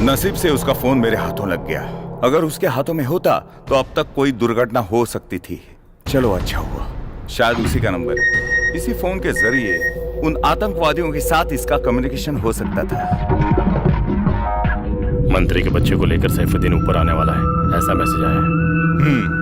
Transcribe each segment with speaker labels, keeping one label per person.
Speaker 1: नसीब से उसका फोन मेरे हाथों लग गया। अगर उसके हाथों में होता तो अब तक कोई दुर्घटना हो सकती थी। चलो अच्छा हुआ, शायद उसी का नंबर है। इसी फोन के जरिए उन आतंकवादियों के साथ इसका कम्युनिकेशन हो सकता था।
Speaker 2: मंत्री के बच्चे को लेकर सैफुद्दीन ऊपर आने वाला है, ऐसा मैसेज आया है।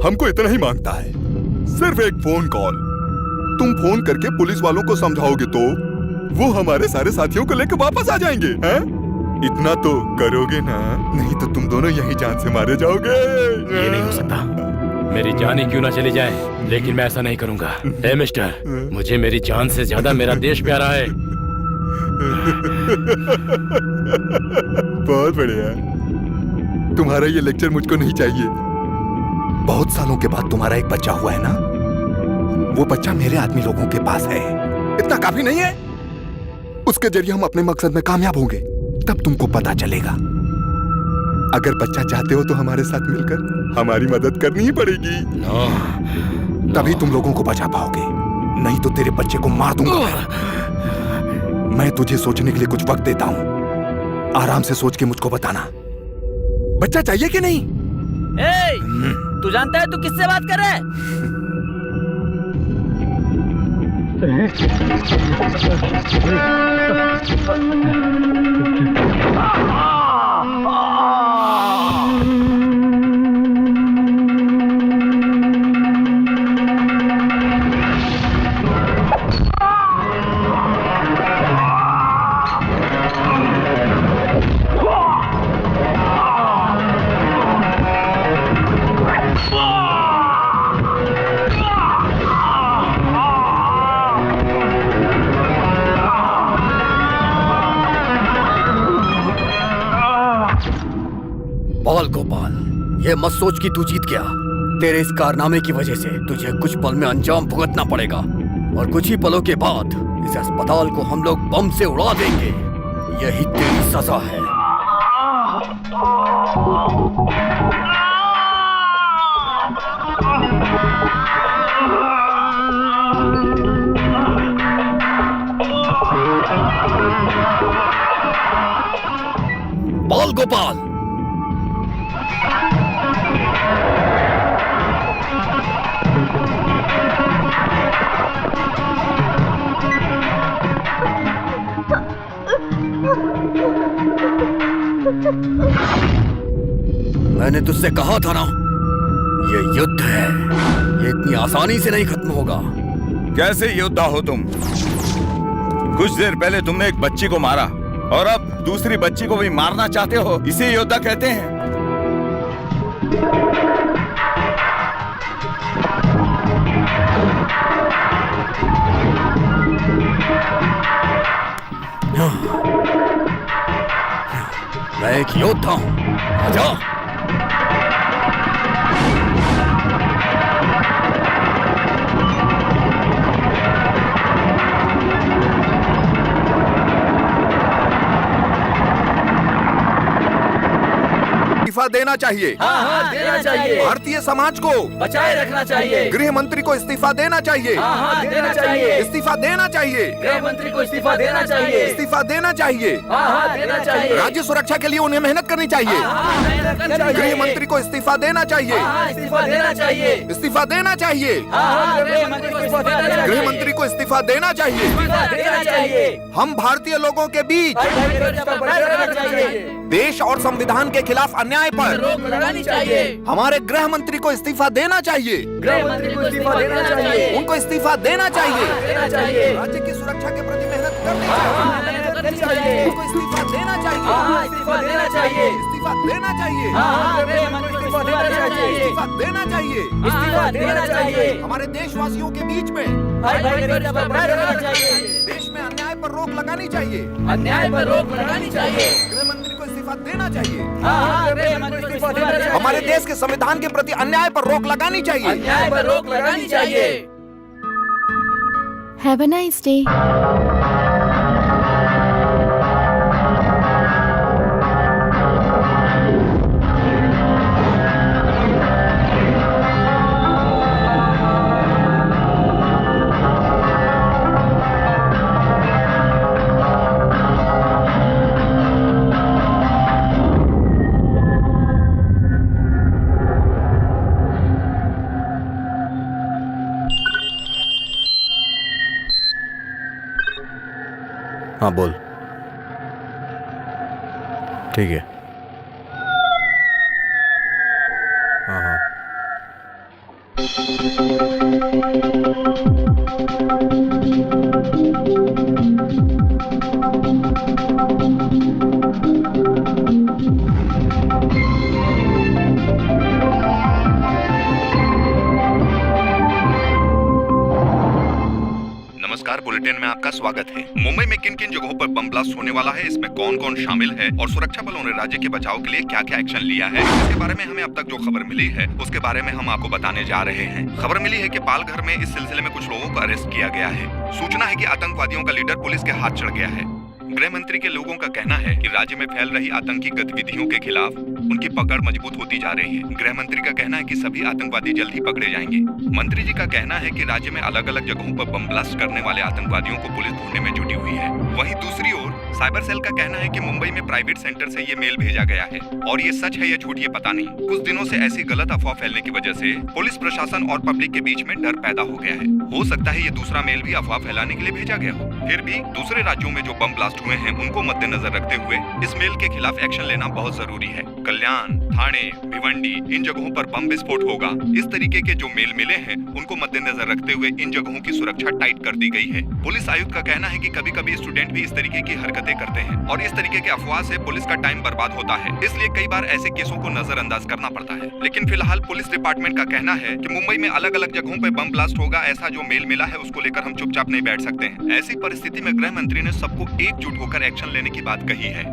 Speaker 3: हमको इतना ही मांगता है, सिर्फ एक फोन कॉल। तुम फोन करके पुलिस वालों को समझाओगे तो वो हमारे सारे साथियों को लेकर वापस आ जाएंगे, हैं? इतना तो करोगे ना, नहीं तो तुम दोनों यहीं जान से मारे जाओगे।
Speaker 2: ये नहीं हो सकता, मेरी जान ही क्यों ना चली जाए, लेकिन मैं ऐसा नहीं करूंगा। ए मिस्टर, मुझे मेरी जान से ज्यादा मेरा देश प्यारा है।
Speaker 3: बहुत बढ़िया, तुम्हारा ये लेक्चर मुझको नहीं चाहिए। बहुत सालों के बाद तुम्हारा एक बच्चा हुआ है ना, वो बच्चा मेरे आदमी लोगों के पास है। इतना काफी नहीं है? उसके जरिए हम अपने मकसद में कामयाब होंगे, तब तुमको पता चलेगा। अगर बच्चा चाहते हो तो हमारे साथ मिलकर हमारी मदद करनी ही पड़ेगी। तभी तुम लोगों को बचा पाओगे, नहीं तो तेरे बच्चे को मार दूंगा। मैं तुझे सोचने के लिए कुछ वक्त देता हूं, आराम से सोच के मुझको बताना, बच्चा चाहिए कि नहीं?
Speaker 4: तू जानता है तू किससे बात कर रहा है?
Speaker 5: बाल गोपाल, ये मत सोच कि तू जीत गया। तेरे इस कारनामे की वजह से तुझे कुछ पल में अंजाम भुगतना पड़ेगा, और कुछ ही पलों के बाद इस अस्पताल को हम लोग बम से उड़ा देंगे। यही तेरी सजा है। बाल गोपाल, मैंने तुझसे कहा था ना, ये युद्ध है, ये इतनी आसानी से नहीं खत्म होगा।
Speaker 1: कैसे योद्धा हो तुम? कुछ देर पहले तुमने एक बच्ची को मारा और अब दूसरी बच्ची को भी मारना चाहते हो, इसे योद्धा कहते हैं।
Speaker 5: मैं एक योद्धा हूं, आजा।
Speaker 3: देना चाहिए।
Speaker 4: हाँ हाँ देना चाहिए।
Speaker 3: भारतीय समाज को
Speaker 4: बचाए रखना चाहिए।
Speaker 3: गृह मंत्री को इस्तीफा देना चाहिए।
Speaker 4: हाँ हाँ देना चाहिए।
Speaker 3: इस्तीफा देना चाहिए।
Speaker 4: गृह मंत्री को इस्तीफा देना चाहिए।
Speaker 3: इस्तीफा देना चाहिए।
Speaker 4: हाँ हाँ देना चाहिए।
Speaker 3: राज्य सुरक्षा के लिए उन्हें मेहनत करनी चाहिए।
Speaker 4: हाँ, मेहनत करनी चाहिए।
Speaker 3: गृह मंत्री को इस्तीफा देना चाहिए।
Speaker 4: हाँ, इस्तीफा देना चाहिए।
Speaker 3: इस्तीफा देना चाहिए।
Speaker 4: हाँ, गृह मंत्री को इस्तीफा देना चाहिए।
Speaker 3: गृह मंत्री को इस्तीफा देना चाहिए।
Speaker 4: इस्तीफा देना चाहिए।
Speaker 3: हम भारतीय लोगों के बीच देश और संविधान के खिलाफ अन्याय पर
Speaker 4: रोक लगानी चाहिए।
Speaker 3: हमारे गृह मंत्री को इस्तीफा देना चाहिए।
Speaker 4: गृह मंत्री को इस्तीफा देना चाहिए।
Speaker 3: उनको इस्तीफा देना चाहिए।
Speaker 4: देना चाहिए।
Speaker 3: राज्य की सुरक्षा के प्रति मेहनत करनी
Speaker 4: हाँ,
Speaker 3: चाहिए।
Speaker 4: मेहनत करनी चाहिए।
Speaker 3: उनको इस्तीफा देना चाहिए।
Speaker 4: हाँ, इस्तीफा देना चाहिए।
Speaker 3: इस्तीफा देना चाहिए।
Speaker 4: हाँ, गृह मंत्री को इस्तीफा देना चाहिए।
Speaker 3: इस्तीफा देना चाहिए।
Speaker 4: इस्तीफा देना चाहिए।
Speaker 3: हमारे देशवासियों के बीच में
Speaker 4: भाई भाई रखना चाहिए।
Speaker 3: देश में अन्याय पर रोक लगानी चाहिए।
Speaker 4: अन्याय पर रोक लगानी चाहिए।
Speaker 3: गृह मंत्री को इस्तीफा देना चाहिए।
Speaker 4: हाँ, गृह मंत्री को इस्तीफा देना चाहिए।
Speaker 3: हमारे देश के संविधान के प्रति अन्याय पर रोक लगानी चाहिए।
Speaker 4: अन्याय पर रोक लगानी चाहिए।
Speaker 6: Have a nice day.
Speaker 3: हाँ बोल। ठीक है। हाँ हाँ।
Speaker 7: नमस्कार, बुलेटिन में आपका स्वागत है। मुंबई में किन किन जगहों पर बम ब्लास्ट होने वाला है, इसमें कौन कौन शामिल है और सुरक्षा बलों ने राज्य के बचाव के लिए क्या क्या एक्शन लिया है, इसके बारे में हमें अब तक जो खबर मिली है उसके बारे में हम आपको बताने जा रहे हैं। खबर मिली है कि पालघर में इस सिलसिले में कुछ लोगों को अरेस्ट किया गया है। सूचना है कि आतंकवादियों का लीडर पुलिस के हाथ चढ़ गया है। गृह मंत्री के लोगों का कहना है कि राज्य में फैल रही आतंकी गतिविधियों के खिलाफ उनकी पकड़ मजबूत होती जा रही है। गृह मंत्री का कहना है कि सभी आतंकवादी जल्द ही पकड़े जाएंगे। मंत्री जी का कहना है कि राज्य में अलग अलग जगहों पर बम ब्लास्ट करने वाले आतंकवादियों को पुलिस ढूंढने में जुटी हुई है। वहीं दूसरी ओर साइबर सेल का कहना है कि मुंबई में प्राइवेट सेंटर से ये मेल भेजा गया है और ये सच है या झूठ ये पता नहीं। कुछ दिनों से ऐसी गलत अफवाह फैलने की वजह से पुलिस प्रशासन और पब्लिक के बीच में डर पैदा हो गया है। हो सकता है ये दूसरा मेल भी अफवाह फैलाने के लिए भेजा गया हो। फिर भी दूसरे राज्यों में जो बम ब्लास्ट हुए हैं उनको मद्देनजर रखते हुए इस मेल के खिलाफ एक्शन लेना बहुत जरूरी है। कल्याण, थाने, भिवंडी इन जगहों पर बम विस्फोट होगा। इस तरीके के जो मेल मिले हैं उनको मद्देनजर रखते हुए इन जगहों की सुरक्षा टाइट कर दी गई है। पुलिस आयुक्त का कहना है कि कभी कभी स्टूडेंट भी इस तरीके की हरकतें करते हैं और इस तरीके के अफवाह से पुलिस का टाइम बर्बाद होता है, इसलिए कई बार ऐसे केसों को नजरअंदाज करना पड़ता है। लेकिन फिलहाल पुलिस डिपार्टमेंट का कहना है कि मुंबई में अलग अलग जगहों पर बम ब्लास्ट होगा, ऐसा जो मेल मिला है उसको लेकर हम चुपचाप नहीं बैठ सकते हैं। ऐसी परिस्थिति में गृह मंत्री ने सबको एकजुट होकर एक्शन लेने की बात कही है।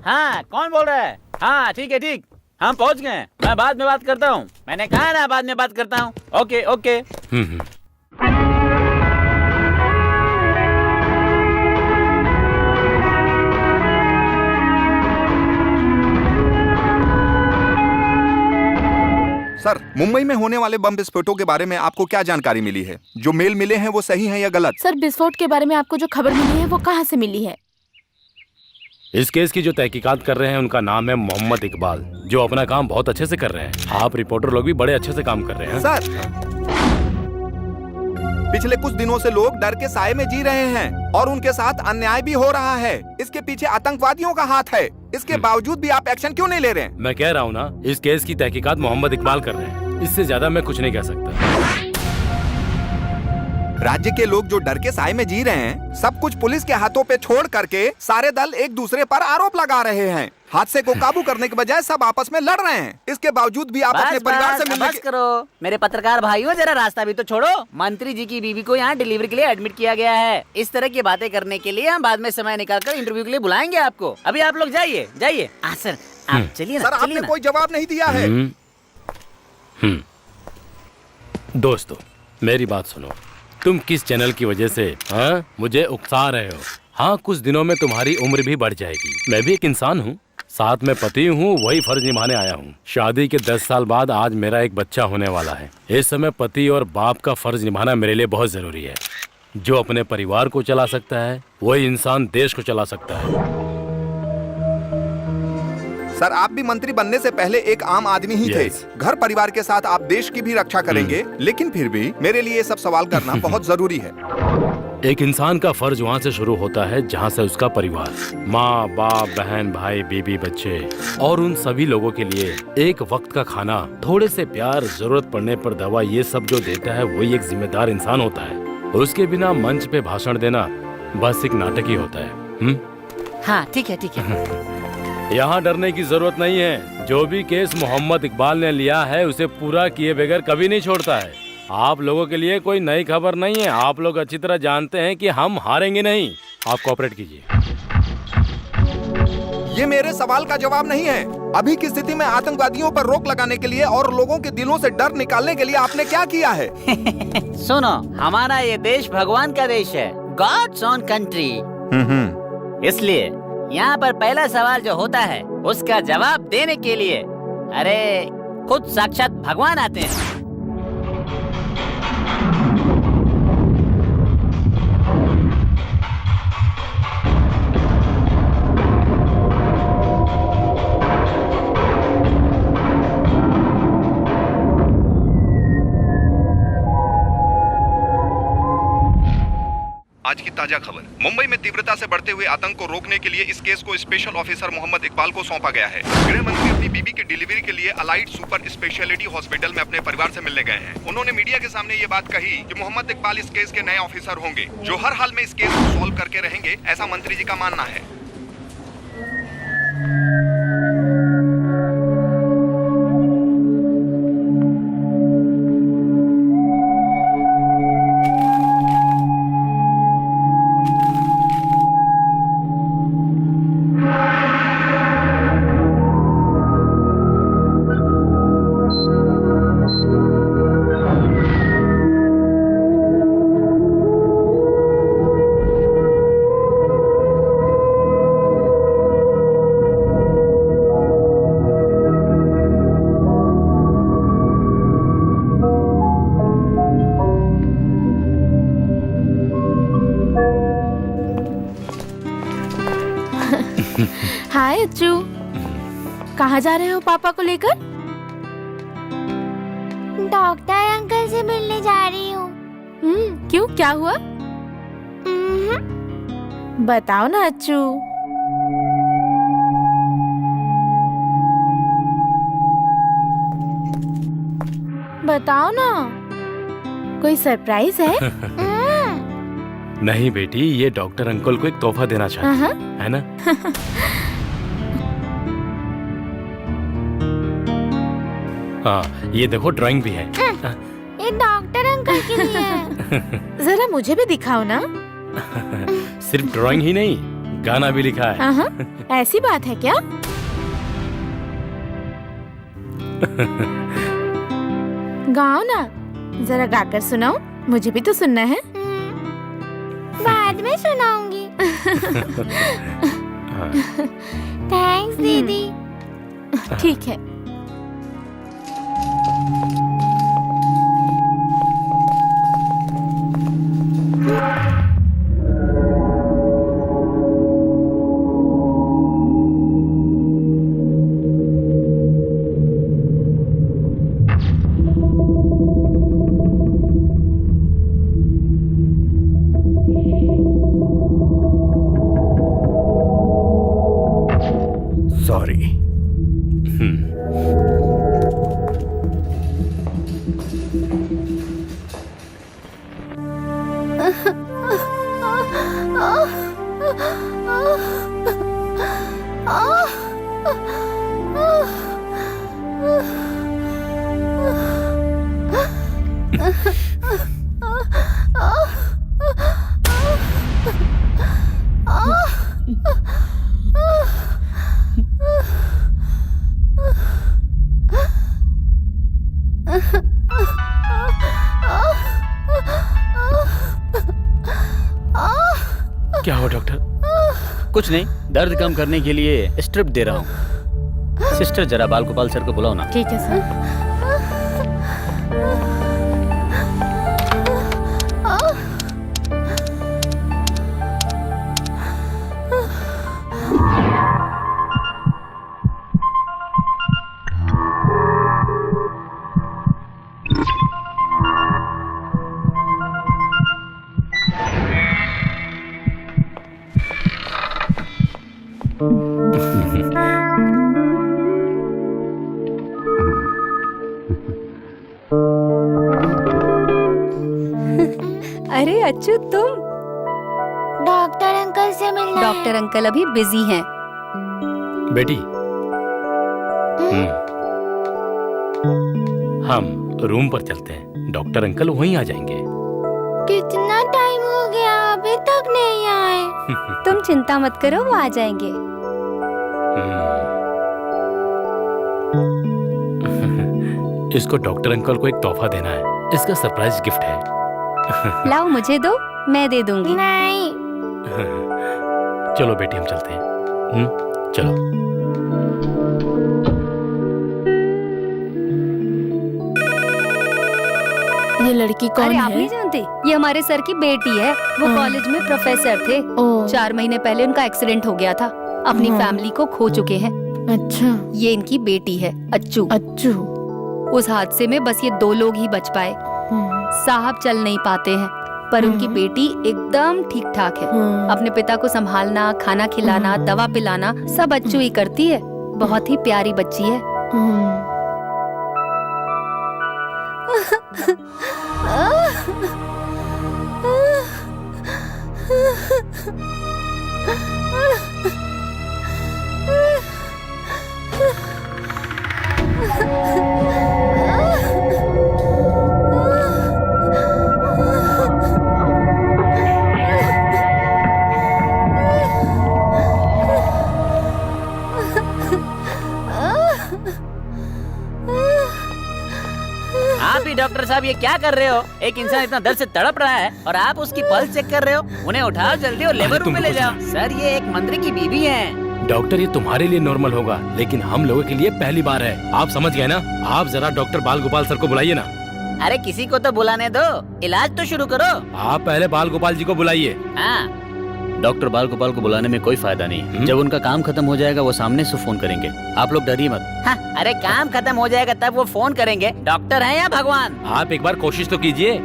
Speaker 4: हाँ कौन बोल रहा है? हाँ ठीक है ठीक, हम पहुंच गए। मैं बाद में बात करता हूँ, मैंने कहा ना बाद में बात करता हूँ। Okay okay.
Speaker 3: सर, मुंबई में होने वाले बम विस्फोटों के बारे में आपको क्या जानकारी मिली है? जो मेल मिले हैं वो सही हैं या गलत?
Speaker 6: सर, विस्फोट के बारे में आपको जो खबर मिली है वो कहाँ से मिली है?
Speaker 2: इस केस की जो तहकीकात कर रहे हैं उनका नाम है मोहम्मद इकबाल, जो अपना काम बहुत अच्छे से कर रहे हैं। आप रिपोर्टर लोग भी बड़े अच्छे से काम कर रहे हैं।
Speaker 3: सर, पिछले कुछ दिनों से लोग डर के साए में जी रहे हैं और उनके साथ अन्याय भी हो रहा है। इसके पीछे आतंकवादियों का हाथ है। इसके बावजूद भी आप एक्शन क्यों नहीं ले रहे हैं?
Speaker 2: मैं कह रहा हूँ ना, इस केस की तहकीकात मोहम्मद इकबाल कर रहे हैं। इससे ज्यादा मैं कुछ नहीं कह सकता।
Speaker 3: राज्य के लोग जो डर के साए में जी रहे हैं, सब कुछ पुलिस के हाथों पे छोड़ करके सारे दल एक दूसरे पर आरोप लगा रहे हैं। हादसे को काबू करने के बजाय सब आपस में लड़ रहे हैं। इसके बावजूद भी आप अपने परिवार से मिलने
Speaker 4: बस करो मेरे पत्रकार भाइयों, जरा रास्ता भी तो छोड़ो। मंत्री जी की बीवी को यहाँ डिलीवरी के लिए एडमिट किया गया है। इस तरह की बातें करने के लिए हम बाद में समय निकालकर इंटरव्यू के लिए बुलाएंगे आपको। अभी आप लोग जाइए जाइए। सर आप चलिए ना।
Speaker 3: सर, आपने कोई जवाब नहीं दिया है।
Speaker 2: दोस्तों, मेरी बात सुनो। तुम किस चैनल की वजह से मुझे उकसा रहे हो? हाँ, कुछ दिनों में तुम्हारी उम्र भी बढ़ जाएगी। मैं भी एक इंसान हूँ, साथ में पति हूँ, वही फर्ज निभाने आया हूँ। शादी के 10 साल बाद आज मेरा एक बच्चा होने वाला है। इस समय पति और बाप का फर्ज निभाना मेरे लिए बहुत जरूरी है। जो अपने परिवार को चला सकता है वही इंसान देश को चला सकता है।
Speaker 3: सर, आप भी मंत्री बनने से पहले एक आम आदमी ही थे। घर परिवार के साथ आप देश की भी रक्षा करेंगे, लेकिन फिर भी मेरे लिए ये सब सवाल करना बहुत जरूरी है।
Speaker 2: एक इंसान का फर्ज वहाँ से शुरू होता है जहाँ से उसका परिवार, माँ बाप, बहन भाई, बीबी, बच्चे और उन सभी लोगों के लिए एक वक्त का खाना, थोड़े से प्यार, जरूरत पड़ने पर दवा, ये सब जो देता है वही एक जिम्मेदार इंसान होता है। उसके बिना मंच पे भाषण देना बस एक नाटक ही होता है।
Speaker 4: हाँ ठीक है ठीक है।
Speaker 2: यहाँ डरने की जरूरत नहीं है। जो भी केस मोहम्मद इकबाल ने लिया है उसे पूरा किए बगैर कभी नहीं छोड़ता है। आप लोगों के लिए कोई नई खबर नहीं है। आप लोग अच्छी तरह जानते हैं कि हम हारेंगे नहीं। आप कोऑपरेट कीजिए।
Speaker 3: ये मेरे सवाल का जवाब नहीं है। अभी की स्थिति में आतंकवादियों पर रोक लगाने के लिए और लोगों के दिलों से डर निकालने के लिए आपने क्या किया है?
Speaker 4: सुनो, हमारा ये देश भगवान का देश है, गॉड्स ओन कंट्री। इसलिए यहाँ पर पहला सवाल जो होता है उसका जवाब देने के लिए अरे खुद साक्षात भगवान आते हैं।
Speaker 7: आज की ताजा खबर। मुंबई में तीव्रता से बढ़ते हुए आतंक को रोकने के लिए इस केस को स्पेशल ऑफिसर मोहम्मद इकबाल को सौंपा गया है। गृह मंत्री अपनी बीबी की डिलीवरी के लिए अलाइड सुपर स्पेशलिटी हॉस्पिटल में अपने परिवार से मिलने गए हैं। उन्होंने मीडिया के सामने ये बात कही कि मोहम्मद इकबाल इस केस के नए ऑफिसर होंगे, जो हर हाल में इस केस को सॉल्व करके रहेंगे, ऐसा मंत्री जी का मानना है।
Speaker 6: हाय अच्चू, कहाँ जा रहे हो पापा को लेकर?
Speaker 8: डॉक्टर अंकल से मिलने जा रही हूँ।
Speaker 6: क्यों, क्या हुआ? बताओ ना अच्चू। बताओ ना, कोई सरप्राइज है?
Speaker 2: नहीं बेटी, ये डॉक्टर अंकल को एक तोहफा देना चाहते हैं, है ना? हाँ, ये देखो ड्राइंग भी है।
Speaker 8: ये डॉक्टर अंकल के लिए है।
Speaker 6: जरा मुझे भी दिखाओ ना।
Speaker 2: सिर्फ ड्राइंग ही नहीं, गाना भी लिखा है।
Speaker 6: हाँ, ऐसी बात है क्या? गाओ ना, जरा गाकर सुनाओ, मुझे भी तो सुनना है।
Speaker 8: बाद में सुनाऊंगी। थैंक्स दीदी।
Speaker 6: ठीक है।
Speaker 5: सॉरी।
Speaker 2: क्या हुआ डॉक्टर?
Speaker 4: कुछ नहीं, दर्द कम करने के लिए स्ट्रिप दे रहा हूँ। सिस्टर जरा बाल गोपाल सर को बुलाओ ना।
Speaker 6: ठीक है सर।
Speaker 9: अरे अच्छू, तुम?
Speaker 8: डॉक्टर अंकल से मिलना है।
Speaker 9: डॉक्टर अंकल अभी बिजी हैं।
Speaker 2: बेटी, हम रूम पर चलते हैं, डॉक्टर अंकल वहीं आ जाएंगे।
Speaker 8: कितना टाइम हो गया, अभी तक नहीं आए।
Speaker 9: तुम चिंता मत करो, वो आ जाएंगे।
Speaker 2: इसको डॉक्टर अंकल को एक तोहफा देना है, इसका सरप्राइज गिफ्ट है।
Speaker 9: लाओ मुझे दो, मैं दे दूंगी।
Speaker 8: नहीं।
Speaker 2: चलो बेटी, हम चलते हैं। चलो।
Speaker 6: ये लड़की कौन
Speaker 9: अरे
Speaker 6: है?
Speaker 9: आप नहीं जानते, ये हमारे सर की बेटी है। वो कॉलेज में प्रोफेसर थे।
Speaker 6: ओह।
Speaker 9: 4 महीने पहले उनका एक्सीडेंट हो गया था। अपनी फैमिली को खो चुके हैं।
Speaker 6: अच्छा।
Speaker 9: ये इनकी बेटी है, अच्छू।
Speaker 6: अच्छू।
Speaker 9: उस हादसे में बस ये 2 लोग ही बच पाए। साहब चल नहीं पाते हैं, पर उनकी बेटी एकदम ठीक ठाक है। अपने पिता को संभालना, खाना खिलाना, दवा पिलाना सब अच्छू ही करती है। बहुत ही प्यारी बच्ची है।
Speaker 4: आप ही डॉक्टर साहब ये क्या कर रहे हो? एक इंसान इतना दर्द से तड़प रहा है और आप उसकी पल्स चेक कर रहे हो। उन्हें उठाओ जल्दी और लेबर रूम में ले जाओ। सर ये एक मंत्री की बीवी है।
Speaker 2: डॉक्टर, ये तुम्हारे लिए नॉर्मल होगा, लेकिन हम लोगों के लिए पहली बार है। आप समझ गए ना? आप जरा डॉक्टर बाल गोपाल सर को बुलाइए ना।
Speaker 4: अरे किसी को तो बुलाने दो, इलाज तो शुरू करो।
Speaker 2: आप पहले बाल गोपाल जी को बुलाइए।
Speaker 4: हाँ, डॉक्टर बाल गोपाल को बुलाने में कोई फायदा नहीं। जब उनका काम खत्म हो जाएगा वो सामने से फोन करेंगे। आप लोग डरिए मत। हाँ, अरे काम खत्म हो जाएगा तब वो फोन करेंगे। डॉक्टर हैं या भगवान?
Speaker 2: आप एक बार कोशिश तो कीजिए।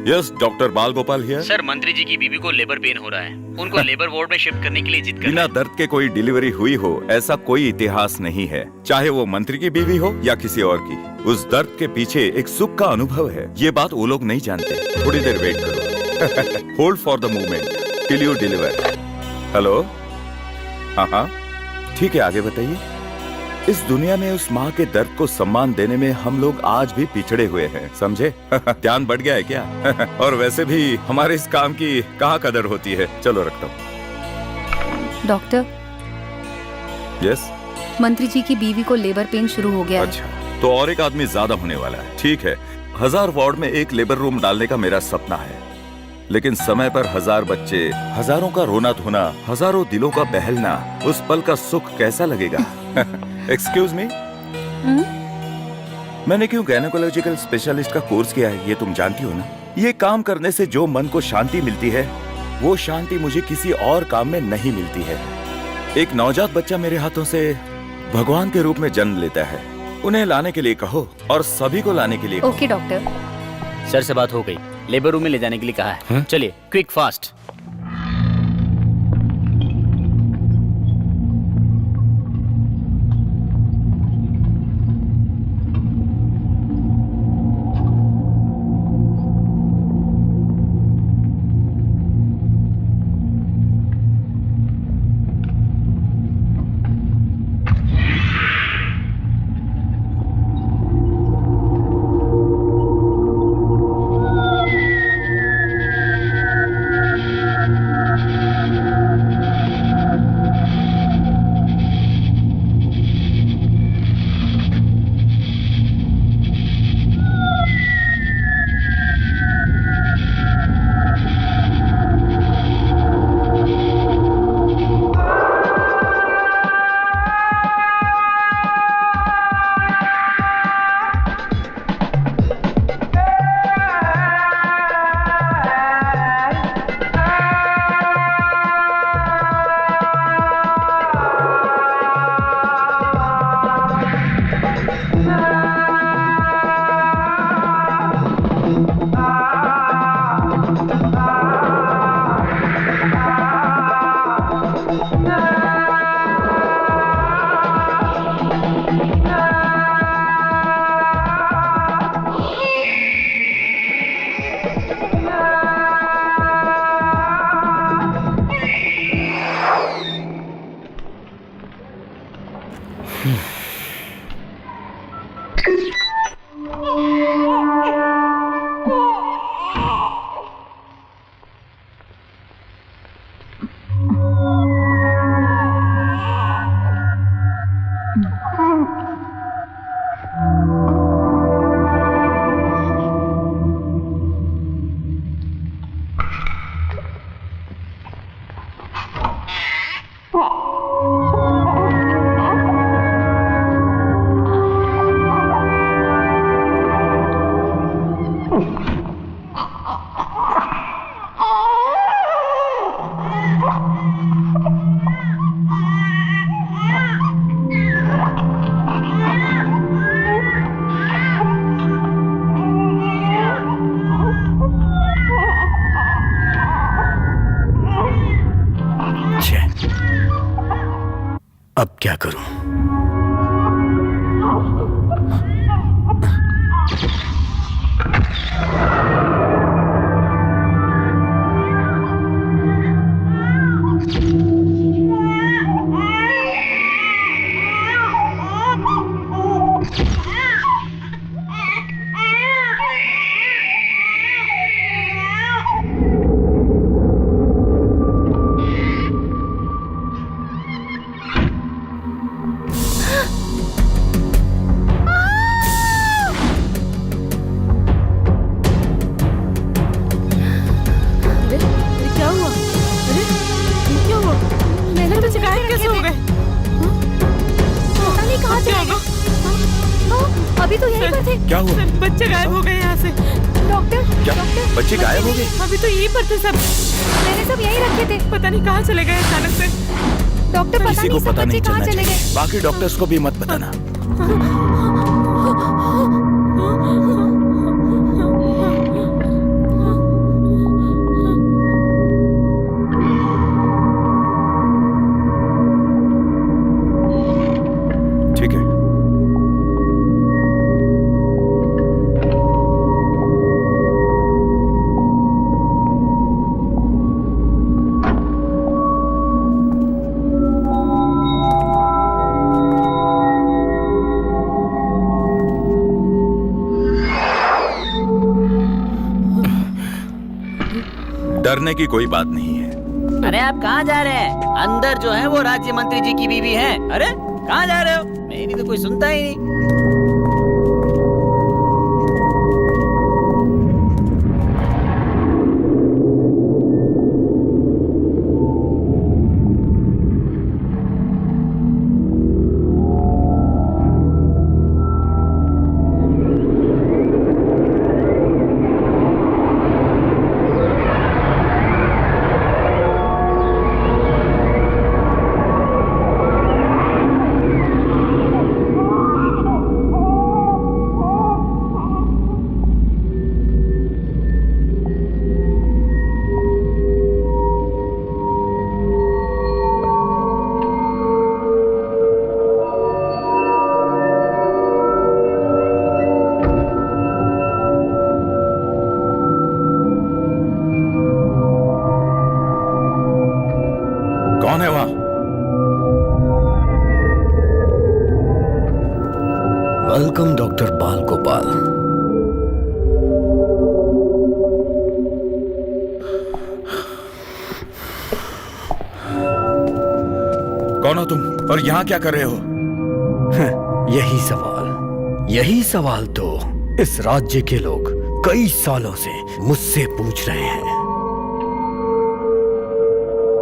Speaker 1: यस, डॉक्टर बाल गोपाल हियर।
Speaker 4: सर, मंत्री जी की बीवी को लेबर पेन हो रहा है। उनको लेबर वार्ड में शिफ्ट करने के लिए जिद कर
Speaker 1: बिना दर्द के कोई डिलीवरी हुई हो ऐसा कोई इतिहास नहीं है, चाहे वो मंत्री की बीवी हो या किसी और की। उस दर्द के पीछे एक सुख का अनुभव है, ये बात वो लोग नहीं जानते। थोड़ी देर वेट करो। Hold for the movement till you deliver. Hello, हाँ, ठीक है, आगे बताइए। इस दुनिया में उस माँ के दर्द को सम्मान देने में हम लोग आज भी पिछड़े हुए हैं, समझे? ध्यान बढ़ गया है क्या? और वैसे भी हमारे इस काम की कहाँ कदर होती है। चलो रखता हूँ।
Speaker 9: Doctor,
Speaker 1: yes.
Speaker 9: मंत्री जी की बीवी को लेबर पेन शुरू हो गया है।
Speaker 1: अच्छा, तो और एक आदमी ज्यादा होने वाला है। ठीक है, 1000 वार्ड में एक लेबर रूम डालने का मेरा सपना है, लेकिन समय पर 1000 बच्चे, हजारों का रोना धोना, हजारों दिलों का बहलना, उस पल का सुख कैसा लगेगा? एक्सक्यूज मी, मैंने क्यों गायनेकोलॉजिकल स्पेशलिस्ट का कोर्स किया है ये तुम जानती हो ना? ये काम करने से जो मन को शांति मिलती है, वो शांति मुझे किसी और काम में नहीं मिलती है। एक नवजात बच्चा मेरे हाथों से भगवान के रूप में जन्म लेता है। उन्हें लाने के लिए कहो और सभी को लाने के लिए कहो।
Speaker 9: Okay doctor.
Speaker 4: सर से बात हो गई, लेबर रूम में ले जाने के लिए कहा है। चलिए, क्विक फास्ट।
Speaker 5: अब क्या करूं?
Speaker 6: अभी तो यहीं पर थे।
Speaker 1: क्या हुआ?
Speaker 6: बच्चे गायब हो गए यहाँ से। डॉक्टर,
Speaker 1: क्या
Speaker 6: डॉक्टर,
Speaker 1: बच्चे गायब हो गए?
Speaker 6: अभी तो यहीं पर थे सब। मैंने सब यहीं रखे थे। पता नहीं कहाँ चले गए अचानक से। डॉक्टर,
Speaker 1: किसी को पता नहीं चलना चाहिए। बाकी डॉक्टर्स को भी मत बताना। डरने की कोई बात नहीं है।
Speaker 4: अरे आप कहाँ जा रहे हैं? अंदर जो है वो राज्य मंत्री जी की बीवी है। अरे कहाँ जा रहे हो? मेरी तो कोई सुनता ही नहीं।
Speaker 1: कौन है वहां?
Speaker 5: वेलकम डॉक्टर बाल गोपाल।
Speaker 1: कौन हो तुम और यहाँ क्या कर रहे हो?
Speaker 5: यही सवाल तो इस राज्य के लोग कई सालों से मुझसे पूछ रहे हैं।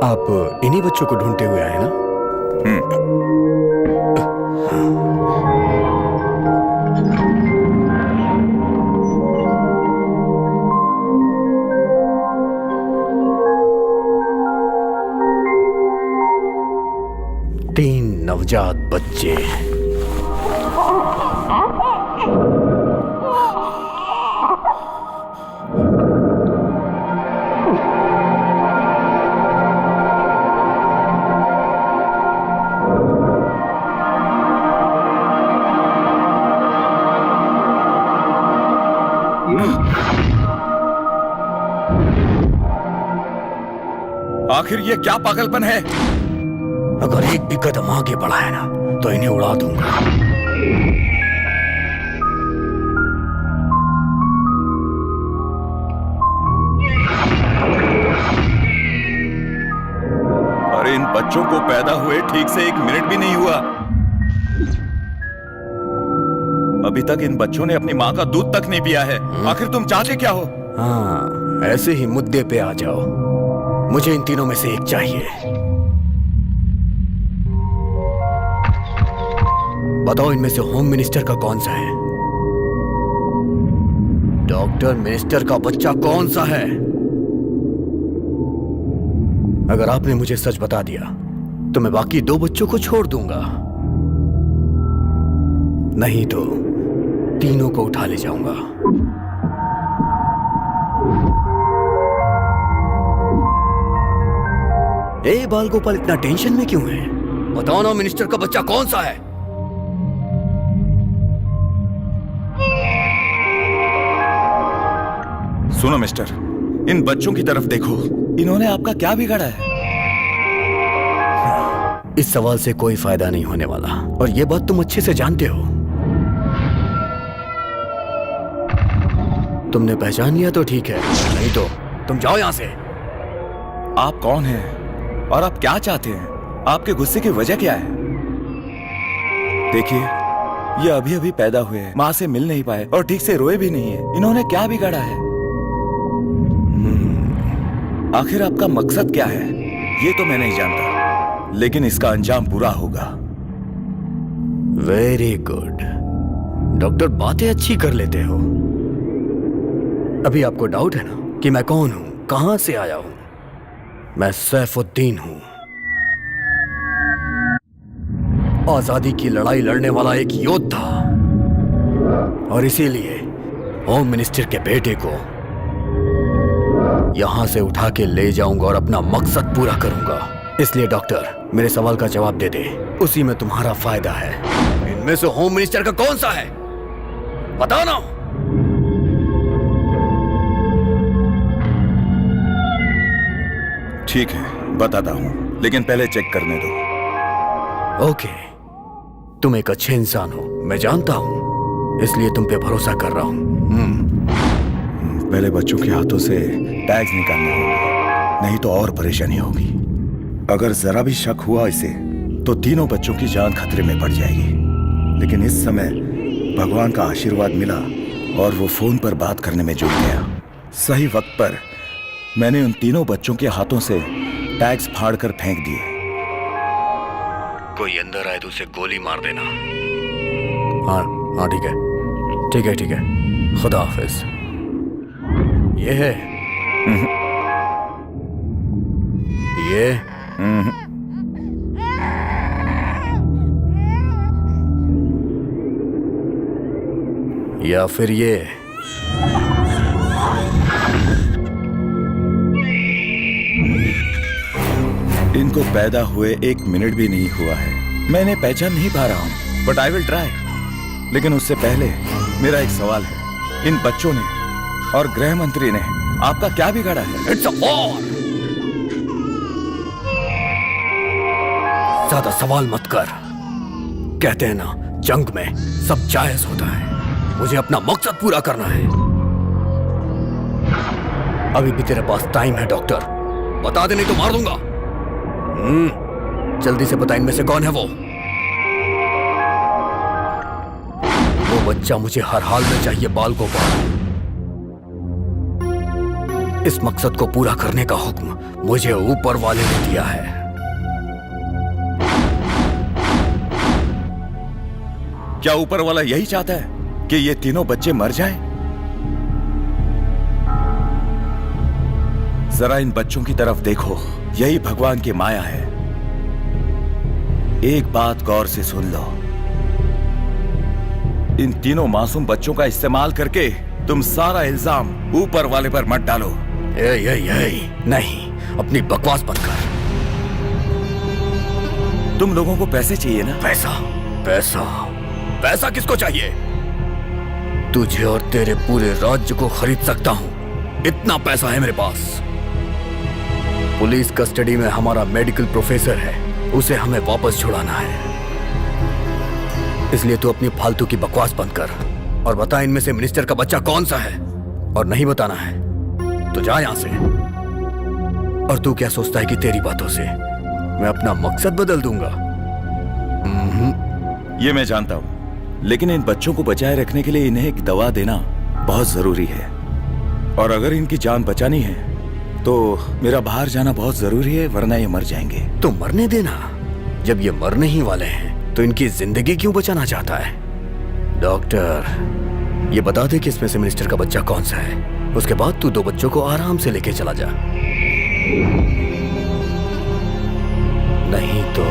Speaker 5: आप इन्हीं बच्चों को ढूंढते हुए आए ना? तीन नवजात बच्चे।
Speaker 1: आखिर ये क्या पागलपन है?
Speaker 5: अगर एक भी कदम आगे बढ़ा है ना तो इन्हें उड़ा दूंगा।
Speaker 1: अरे इन बच्चों को पैदा हुए ठीक से 1 मिनट भी नहीं हुआ। अभी तक इन बच्चों ने अपनी माँ का दूध तक नहीं पिया है। आखिर तुम चाहते क्या हो?
Speaker 5: हाँ, ऐसे ही मुद्दे पे आ जाओ। मुझे इन तीनों में से एक चाहिए। बताओ इनमें से होम मिनिस्टर का कौन सा है? डॉक्टर मिनिस्टर का बच्चा कौन सा है? अगर आपने मुझे सच बता दिया तो मैं बाकी 2 बच्चों को छोड़ दूंगा, नहीं तो तीनों को उठा ले जाऊंगा। ए बाल गोपाल, इतना टेंशन में क्यों है? बताओ ना, मिनिस्टर का बच्चा कौन सा है?
Speaker 1: सुनो मिस्टर, इन बच्चों की तरफ देखो। इन्होंने आपका क्या बिगाड़ा है?
Speaker 5: इस सवाल से कोई फायदा नहीं होने वाला, और यह बात तुम अच्छे से जानते हो। तुमने पहचान लिया तो ठीक है, नहीं तो तुम जाओ यहां से।
Speaker 1: आप कौन हैं और आप क्या चाहते हैं? आपके गुस्से की वजह क्या है? देखिए, ये अभी अभी पैदा हुए हैं, माँ से मिल नहीं पाए और ठीक से रोए भी नहीं है। इन्होंने क्या बिगाड़ा है? आखिर आपका मकसद क्या है? ये तो मैं नहीं जानता, लेकिन इसका अंजाम बुरा होगा।
Speaker 5: वेरी गुड डॉक्टर, बातें अच्छी कर लेते हो। अभी आपको डाउट है ना कि मैं कौन हूं, कहां से आया हूं? मैं सैफुद्दीन हूं, आजादी की लड़ाई लड़ने वाला एक योद्धा, और इसीलिए होम मिनिस्टर के बेटे को यहां से उठा के ले जाऊंगा और अपना मकसद पूरा करूंगा। इसलिए डॉक्टर, मेरे सवाल का जवाब दे दे, उसी में तुम्हारा फायदा है। इनमें से होम मिनिस्टर का कौन सा है? बताओ ना।
Speaker 1: ठीक है, बताता हूं, लेकिन पहले चेक करने दो।
Speaker 5: ओके, तुम एक अच्छे इंसान हो, मैं जानता हूं, इसलिए तुम पे भरोसा कर रहा हूं।
Speaker 1: पहले बच्चों के हाथों से टैग्स निकालने होंगे, नहीं तो और परेशानी होगी। अगर जरा भी शक हुआ इसे तो तीनों बच्चों की जान खतरे में पड़ जाएगी। लेकिन इस समय भगवान का आशीर्वाद मिला और वो फोन पर बात करने में जुट गया। सही वक्त पर मैंने उन तीनों बच्चों के हाथों से टैग्स फाड़ कर फेंक दिए।
Speaker 5: कोई अंदर आए तो उसे गोली मार देना। हाँ हाँ ठीक है, ठीक है, ठीक है। खुदा हाफिज। ये है ये या फिर ये
Speaker 1: इनको पैदा हुए 1 मिनट भी नहीं हुआ है। मैं इन्हें पहचान नहीं पा रहा हूं, बट आई विल ट्राई। लेकिन उससे पहले मेरा एक सवाल है, इन बच्चों ने और गृह मंत्री ने आपका क्या बिगाड़ा है?
Speaker 5: It's a war. ज्यादा सवाल मत कर। कहते हैं ना, जंग में सब जायज होता है। मुझे अपना मकसद पूरा करना है। अभी भी तेरे पास टाइम है डॉक्टर। बता दे नहीं तो मार दूंगा। जल्दी से बता, इनमें से कौन है वो बच्चा मुझे हर हाल में चाहिए, बाल गोपाल। इस मकसद को पूरा करने का हुक्म मुझे ऊपर वाले ने दिया है।
Speaker 1: क्या ऊपर वाला यही चाहता है कि ये तीनों बच्चे मर जाएं? जरा इन बच्चों की तरफ देखो, यही भगवान की माया है। एक बात गौर से सुन लो, इन तीनों मासूम बच्चों का इस्तेमाल करके तुम सारा इल्जाम ऊपर वाले पर मत डालो।
Speaker 5: नहीं, अपनी बकवास बंद कर।
Speaker 1: तुम लोगों को पैसे चाहिए ना?
Speaker 5: पैसा पैसा पैसा किसको चाहिए? तुझे और तेरे पूरे राज्य को खरीद सकता हूं, इतना पैसा है मेरे पास। पुलिस कस्टडी में हमारा मेडिकल प्रोफेसर है, उसे हमें वापस छुड़ाना है। इसलिए तू अपनी फालतू की बकवास बंद कर और बता इनमें से मिनिस्टर का बच्चा कौन सा है। और नहीं बताना है तो जा यहां से। और तू क्या सोचता है कि तेरी बातों से मैं अपना मकसद बदल दूंगा?
Speaker 1: ये मैं जानता हूं, लेकिन इन बच्चों को बचाए रखने के लिए इन्हें एक दवा देना बहुत जरूरी है। और अगर इनकी जान बचानी है तो मेरा बाहर जाना बहुत जरूरी है, वरना ये मर जाएंगे।
Speaker 5: तो मरने देना। जब ये मरने ही वाले हैं तो इनकी जिंदगी क्यों बचाना चाहता है? डॉक्टर, ये बता दे कि इसमें से मिनिस्टर का बच्चा कौन सा है। उसके बाद तू 2 बच्चों को आराम से लेके चला जा। नहीं तो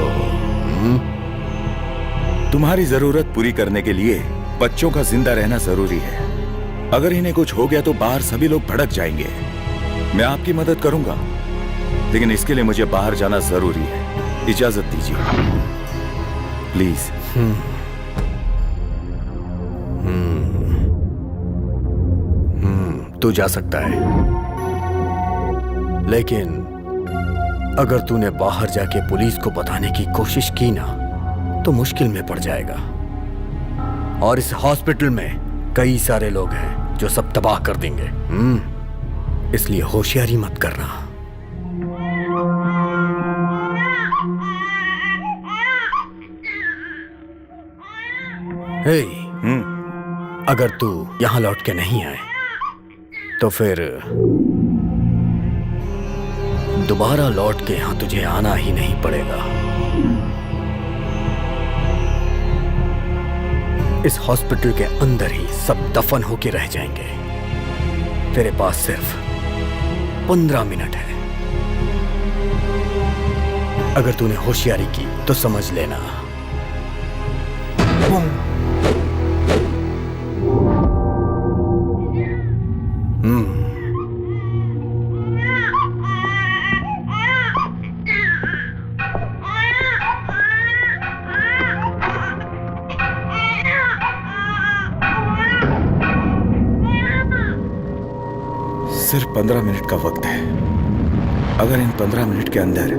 Speaker 1: तुम्हारी जरूरत पूरी करने के लिए बच्चों का जिंदा रहना जरूरी है। अगर इन्हें कुछ हो गया तो बाहर सभी लोग भड़क जाएंगे। मैं आपकी मदद करूंगा, लेकिन इसके लिए मुझे बाहर जाना जरूरी है। इजाजत दीजिए प्लीज।
Speaker 5: तू जा सकता है, लेकिन अगर तूने बाहर जाके पुलिस को बताने की कोशिश की ना तो मुश्किल में पड़ जाएगा। और इस हॉस्पिटल में कई सारे लोग हैं जो सब तबाह कर देंगे। इसलिए होशियारी मत करना। हे, अगर तू यहां लौट के नहीं आए तो फिर दोबारा लौट के यहां तुझे आना ही नहीं पड़ेगा। इस हॉस्पिटल के अंदर ही सब दफन होके रह जाएंगे। तेरे पास सिर्फ 15 मिनट है। अगर तूने होशियारी की तो समझ लेना।
Speaker 1: सिर्फ 15 मिनट का वक्त है। अगर इन 15 मिनट के अंदर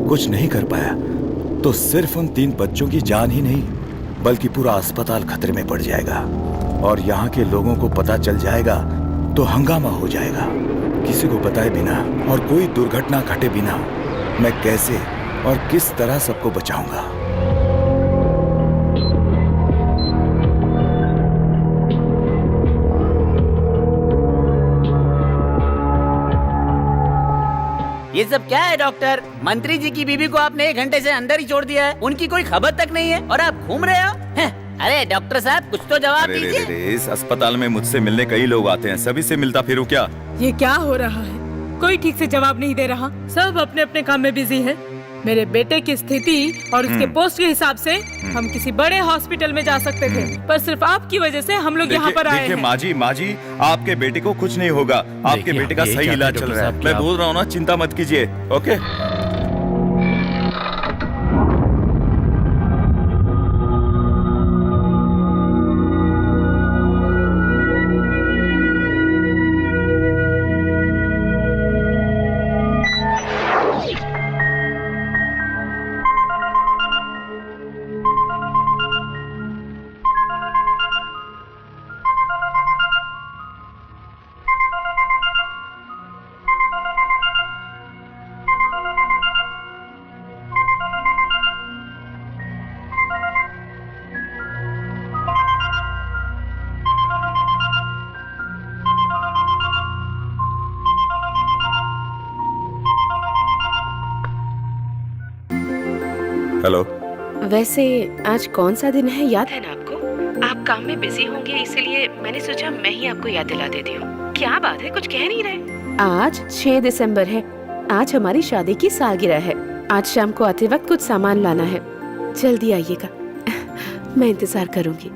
Speaker 1: कुछ नहीं कर पाया तो सिर्फ उन 3 बच्चों की जान ही नहीं बल्कि पूरा अस्पताल खतरे में पड़ जाएगा। और यहाँ के लोगों को पता चल जाएगा तो हंगामा हो जाएगा। किसी को बताए बिना और कोई दुर्घटना घटे बिना मैं कैसे और किस तरह सबको बचाऊंगा?
Speaker 4: ये सब क्या है डॉक्टर? मंत्री जी की बीबी को आपने 1 घंटे से अंदर ही छोड़ दिया है, उनकी कोई खबर तक नहीं है और आप घूम रहे हो? अरे डॉक्टर साहब कुछ तो जवाब दीजिए।
Speaker 1: इस अस्पताल में मुझसे मिलने कई लोग आते हैं, सभी से मिलता फिरूं क्या?
Speaker 6: ये क्या हो रहा है? कोई ठीक से जवाब नहीं दे रहा, सब अपने अपने काम में बिजी है। मेरे बेटे की स्थिति और उसके पोस्ट के हिसाब से हम किसी बड़े हॉस्पिटल में जा सकते थे, पर सिर्फ आपकी वजह से हम लोग यहाँ पर आए हैं।
Speaker 1: माँ जी आपके बेटे को कुछ नहीं होगा, आपके बेटे का सही इलाज चल रहा है। मैं बोल रहा हूँ ना, चिंता मत कीजिए। Okay hello.
Speaker 6: वैसे आज कौन सा दिन है याद है ना आपको? आप काम में बिजी होंगे, इसीलिए मैंने सोचा मैं ही आपको याद दिला देती हूँ। क्या बात है, कुछ कह नहीं रहे? आज 6 दिसंबर है, आज हमारी शादी की सालगिरह है। आज शाम को आते वक्त कुछ सामान लाना है, जल्दी आइएगा, मैं इंतजार करूंगी।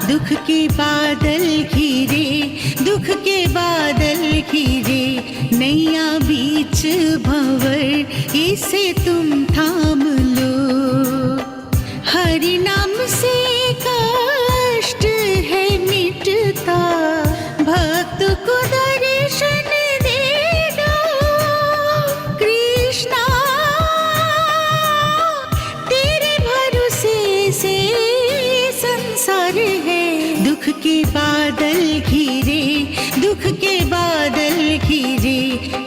Speaker 10: दुख के बादल घिरे, दुख के बादल घिरे, नैया बीच भंवर इसे तुम थाम लो। हरि नाम से कष्ट है मिटता, भक्त को दर्शन दे दो। कृष्णा तेरे भरोसे से संसार है। दुख के बादल घिरे, दुख के बादल घिरे,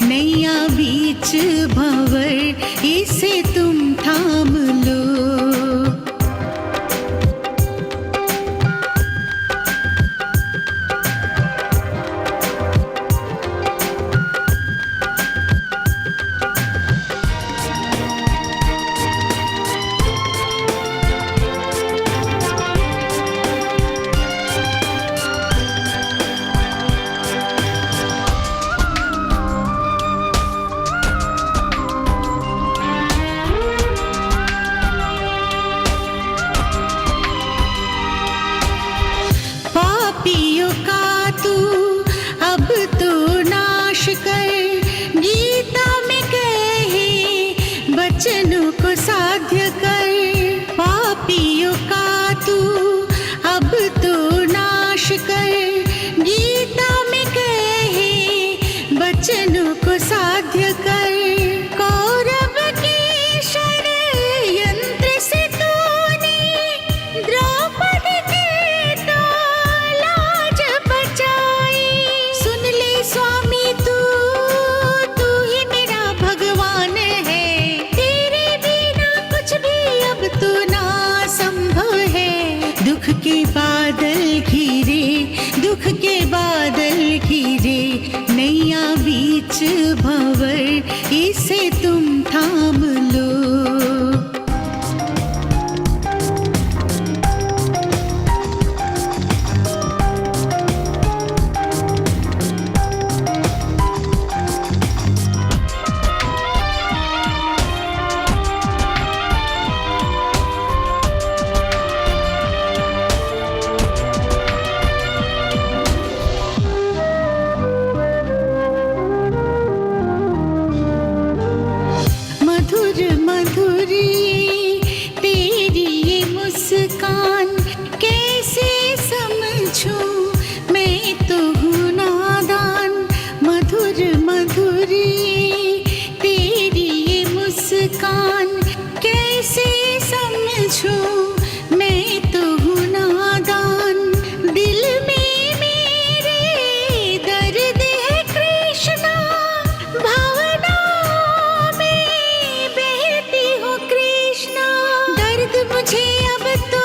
Speaker 10: नैया बीच भंवर इसे तुम थाम लो। पापियों का तू अब तो नाश कर, गीता में कहे वचनों को साध्य कर। पापियों का तू अब तो नाश कर, गीता में कहे वचनों को साध्य कर। कौरव के षड्यंत्र से तूने द्रौपदी के तो लाज दुख के बादल घिरे नैया बीच भंवर इसे तुम थाम लो। मधुर मधुर तेरी ये मुस्कान कैसे समझूं मैं तो हूँ नादान। मधुर मधुर तेरी ये मुस्कान कैसे समझूं मैं तो हूँ नादान। दिल में मेरे दर्द है कृष्णा, भावना में बहती हूँ कृष्णा। दर्द मुझे अब तो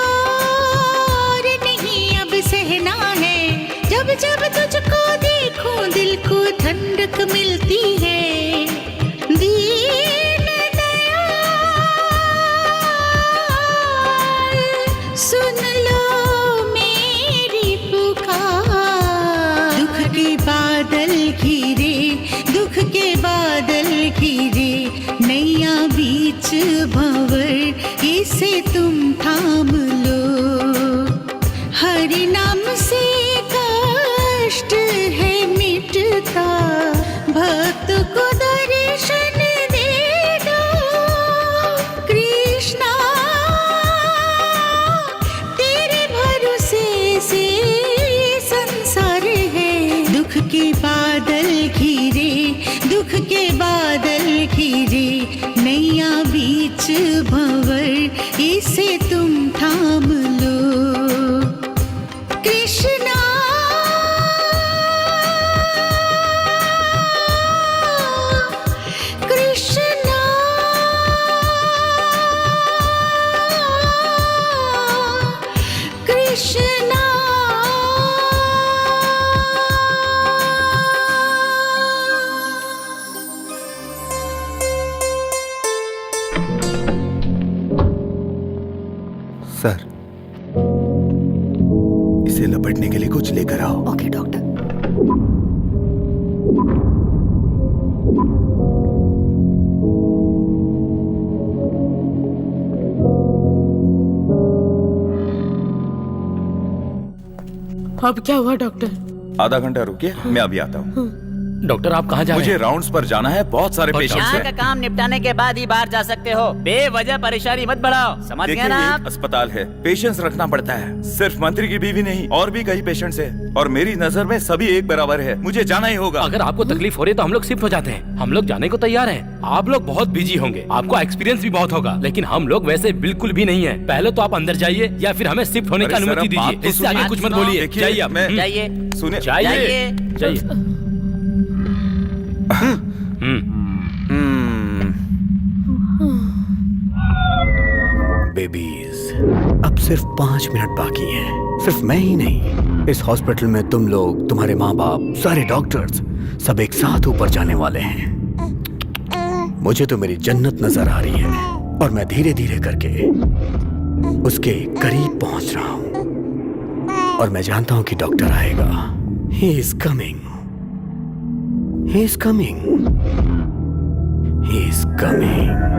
Speaker 10: और नहीं अब सहना है। जब जब तुझको देखूं दिल को ठंडक मिलती है। दीन दयाल सुन लो मेरी पुकार। दुख के बादल घिरे, दुख के बादल घिरे नैया बीच भंवर इसे तुम थाम लो। हरि नाम से कष्ट है मिटता, भक्त को दर्शन दे दो कृष्णा। तेरे भरोसे से संसार है। दुख के बादल घिरे, दुख के बादल घिरे नैया बीच भंवर इसे तुम थाम लो कृष्णा। कृष्णा कृष्णा।
Speaker 3: सर, इसे लपेटने के लिए कुछ लेकर आओ।
Speaker 9: Okay doctor.
Speaker 6: अब क्या हुआ डॉक्टर?
Speaker 1: आधा घंटा रुकिए, मैं अभी आता हूँ।
Speaker 2: डॉक्टर आप कहाँ जा रहे
Speaker 1: मुझे
Speaker 2: हैं?
Speaker 1: राउंड्स पर जाना है, बहुत सारे पेशेंट्स
Speaker 4: यहाँ का
Speaker 1: हैं।
Speaker 4: काम निपटाने के बाद ही बाहर जा सकते हो। बेवजह परेशानी मत बढ़ाओ, समझ गए
Speaker 1: देखिए,
Speaker 4: ना
Speaker 1: ये
Speaker 4: आप?
Speaker 1: एक अस्पताल है, पेशेंस रखना पड़ता है। सिर्फ मंत्री की बीवी नहीं, और भी कई पेशेंट्स हैं, और मेरी नजर में सभी एक बराबर है। मुझे जाना ही होगा।
Speaker 2: अगर आपको तकलीफ हो रही है तो हम लोग शिफ्ट हो जाते हैं। हम लोग जाने को तैयार हैं। आप लोग बहुत बिजी होंगे, आपको एक्सपीरियंस भी बहुत होगा, लेकिन हम लोग वैसे बिल्कुल भी नहीं है। पहले तो आप अंदर जाइए या फिर हमें शिफ्ट होने की
Speaker 1: अरे सर,
Speaker 2: अनुमति
Speaker 1: अब बात
Speaker 2: दीजिए।
Speaker 1: तो
Speaker 2: इससे आगे
Speaker 1: सुनिए।
Speaker 2: कुछ मत बोलिए।
Speaker 1: देखिए,
Speaker 2: जाइए आप।
Speaker 1: मैं-
Speaker 4: जाइए
Speaker 1: सुने,
Speaker 2: जाइए
Speaker 4: जाइए।
Speaker 2: जाइए।
Speaker 5: बेबीज, अब सिर्फ 5 मिनट बाकी हैं। सिर्फ मैं ही नहीं, इस हॉस्पिटल में तुम लोग, तुम्हारे माँ बाप, सारे डॉक्टर्स सब एक साथ ऊपर जाने वाले हैं। मुझे तो मेरी जन्नत नजर आ रही है और मैं धीरे धीरे करके उसके करीब पहुंच रहा हूं। और मैं जानता हूं कि डॉक्टर आएगा। He is coming, he is coming, he is coming.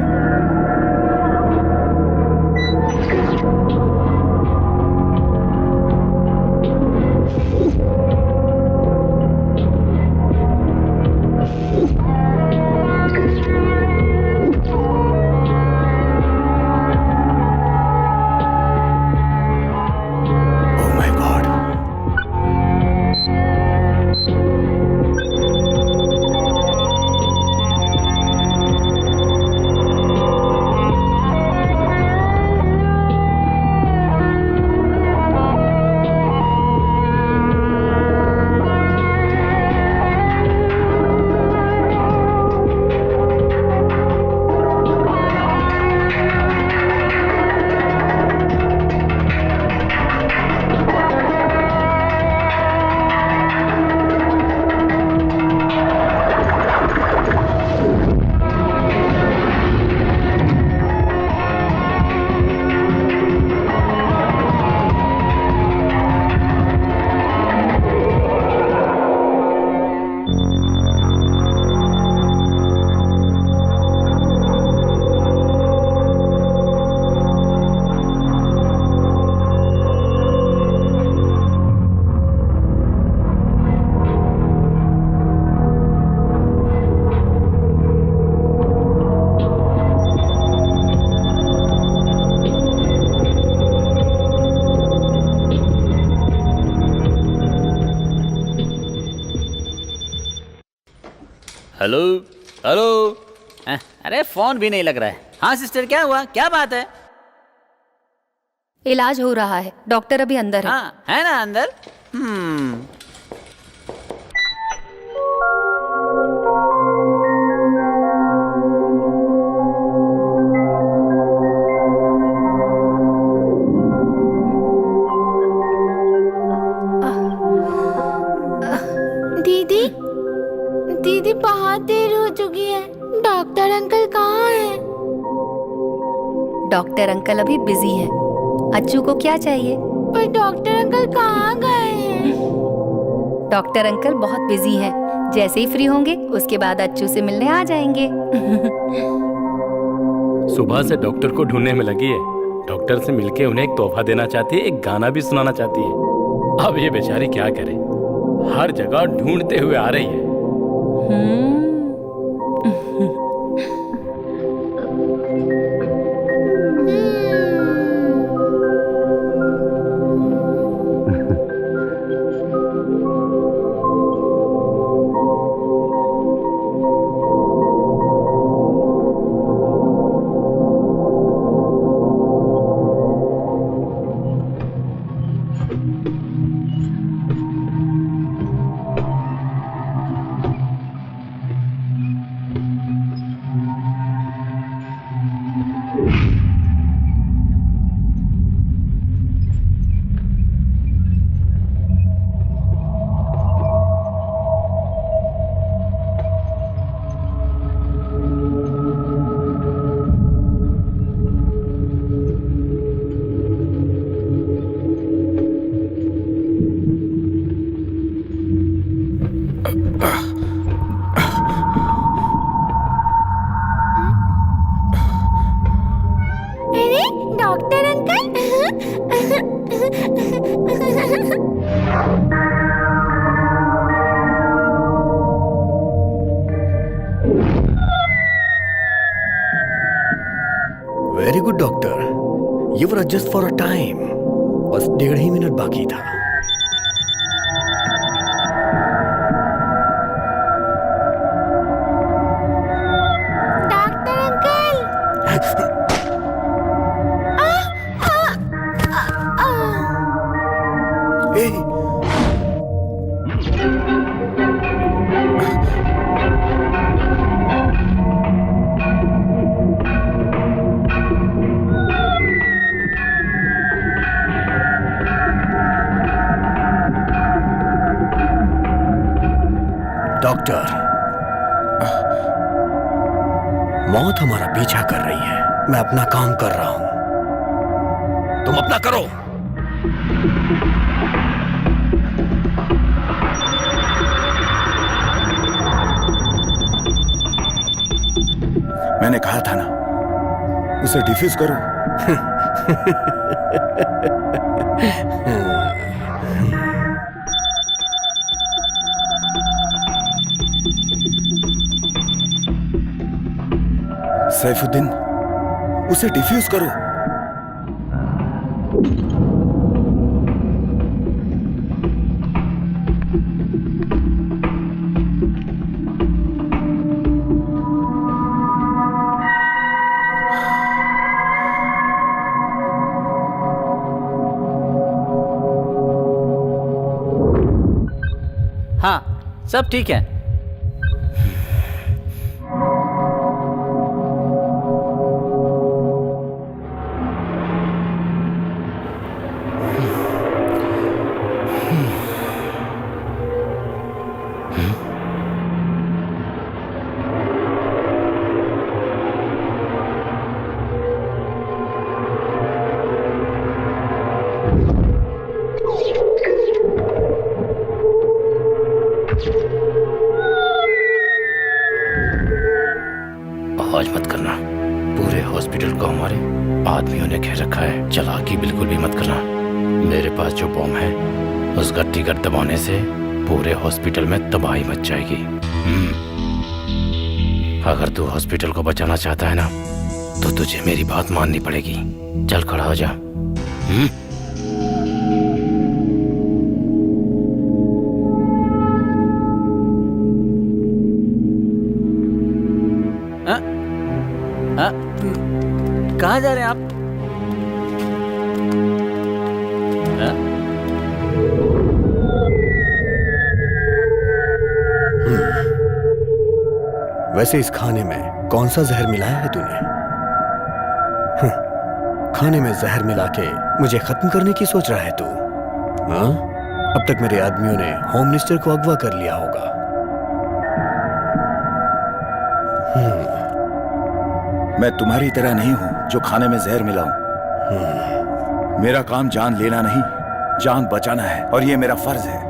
Speaker 4: Hello hello. अरे फोन भी नहीं लग रहा है। हाँ सिस्टर, क्या हुआ, क्या बात है?
Speaker 9: इलाज हो रहा है, डॉक्टर अभी अंदर है।
Speaker 4: हाँ है ना अंदर।
Speaker 8: दीदी दीदी बहुत देर हो चुकी है, डॉक्टर अंकल कहाँ हैं?
Speaker 9: डॉक्टर अंकल अभी बिजी हैं। अच्छू को क्या चाहिए?
Speaker 8: पर डॉक्टर अंकल कहाँ गए हैं?
Speaker 9: डॉक्टर अंकल बहुत बिजी हैं। जैसे ही फ्री होंगे उसके बाद अच्छू से मिलने आ जाएंगे।
Speaker 2: सुबह से डॉक्टर को ढूंढने में लगी है। डॉक्टर से मिलके उन्हें एक तोहफा देना चाहती है, एक गाना भी सुनाना चाहती है। अब ये बेचारी क्या करे, हर जगह ढूंढते हुए आ रही है।
Speaker 8: अरे doctor uncle.
Speaker 5: Very good doctor, you were just for a time. बस 1.5 ही मिनट बाकी था।
Speaker 8: Doctor uncle.
Speaker 5: ए, डॉक्टर, मौत हमारा पीछा कर रही है। मैं अपना काम कर रहा हूं, तुम अपना करो।
Speaker 1: मैंने कहा था ना, उसे डिफ्यूज करो। सैफुद्दीन, उसे डिफ्यूज करो।
Speaker 4: हाँ सब ठीक है।
Speaker 2: आवाज मत करना। पूरे हॉस्पिटल को हमारे आदमियों ने घेर रखा है। चालाकी बिल्कुल भी मत करना। मेरे पास जो बॉम्ब है उसका ट्रिगर दबाने से पूरे हॉस्पिटल में तबाही मच जाएगी। अगर तू हॉस्पिटल को बचाना चाहता है ना तो तुझे मेरी बात माननी पड़ेगी। चल खड़ा हो जा।
Speaker 4: कहाँ जा रहे हैं आप?
Speaker 5: वैसे इस खाने में कौन सा जहर मिलाया है तूने? खाने में जहर मिला के मुझे खत्म करने की सोच रहा है तू? हाँ? अब तक मेरे आदमियों ने होम मिनिस्टर को अगवा कर लिया होगा।
Speaker 1: मैं तुम्हारी तरह नहीं हूं जो खाने में जहर मिलाऊं। मेरा काम जान लेना नहीं, जान बचाना है, और ये मेरा फर्ज है।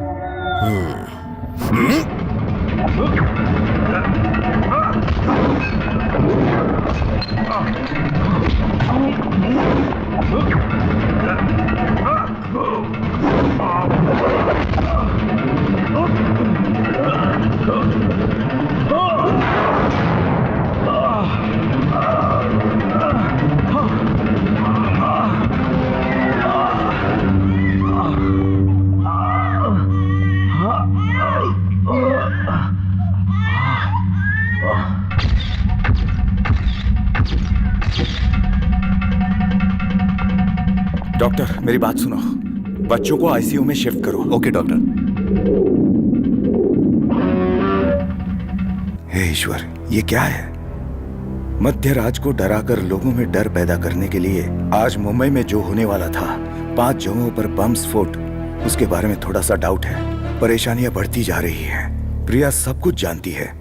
Speaker 1: डॉक्टर, मेरी बात सुनो। बच्चों को आईसीयू में शिफ्ट करो।
Speaker 3: Okay doctor.
Speaker 1: हे ईश्वर, ये क्या है? मध्य राज को डराकर लोगों में डर पैदा करने के लिए आज मुंबई में जो होने वाला था, 5 जगहों पर बम स्फोट, उसके बारे में थोड़ा सा डाउट है। परेशानियां बढ़ती जा रही हैं। प्रिया सब कुछ जानती है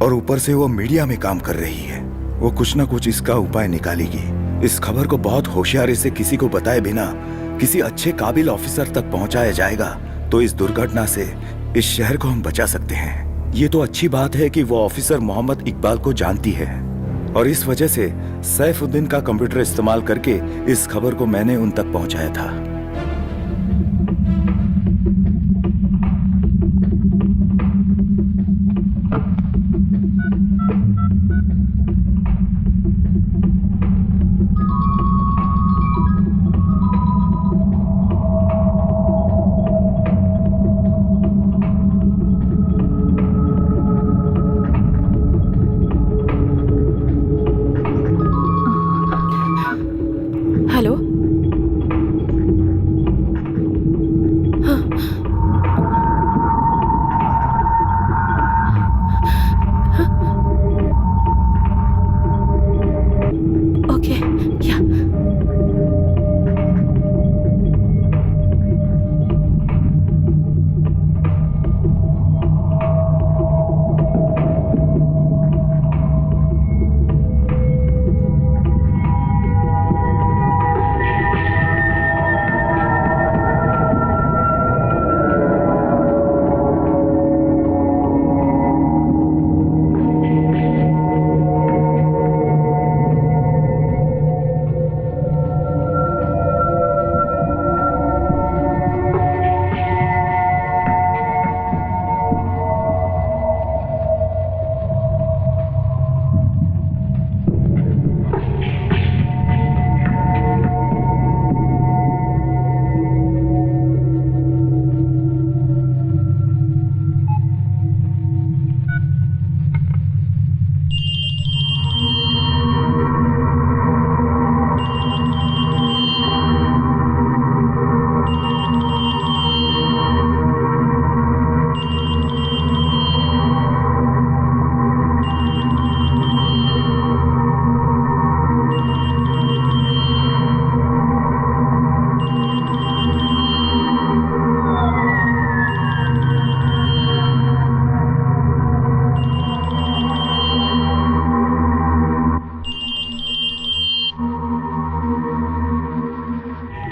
Speaker 1: और ऊपर से वो मीडिया में काम कर रही है। वो कुछ ना कुछ इसका उपाय निकालेगी। इस खबर को बहुत होशियारी से किसी को बताए बिना किसी अच्छे काबिल ऑफिसर तक पहुंचाया जाएगा तो इस दुर्घटना से इस शहर को हम बचा सकते हैं। ये तो अच्छी बात है कि वो ऑफिसर मोहम्मद इकबाल को जानती है और इस वजह से सैफुद्दीन का कंप्यूटर इस्तेमाल करके इस खबर को मैंने उन तक पहुंचाया था।
Speaker 6: हेलो। हाँ। हाँ। ओके, क्या?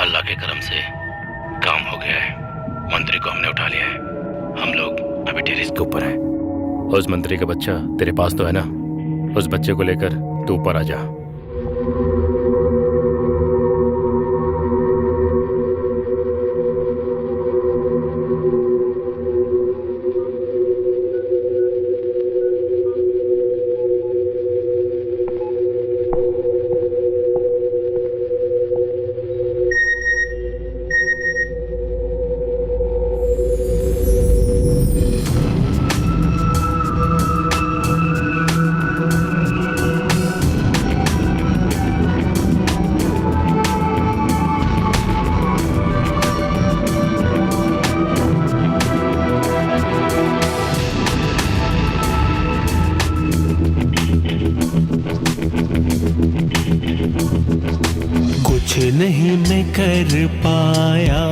Speaker 2: अल्लाह के करम से काम हो गया है। मंत्री को हमने उठा लिया है। हम लोग अभी टेरेस के ऊपर हैं। उस मंत्री का बच्चा तेरे पास तो है ना? उस बच्चे को लेकर तू ऊपर आ जा।
Speaker 11: नहीं मैं कर पाया,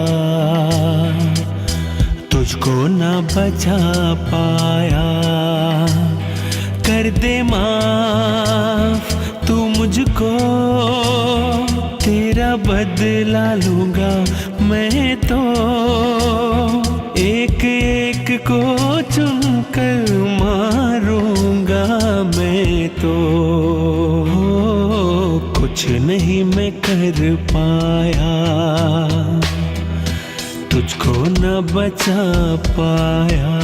Speaker 11: तुझको न बचा पाया। कर दे माफ तू मुझको, तेरा बदला लूंगा मैं तो। एक एक को चुनकर मारूंगा मैं तो। कुछ नहीं मैं कर पाया, तुझको न बचा पाया।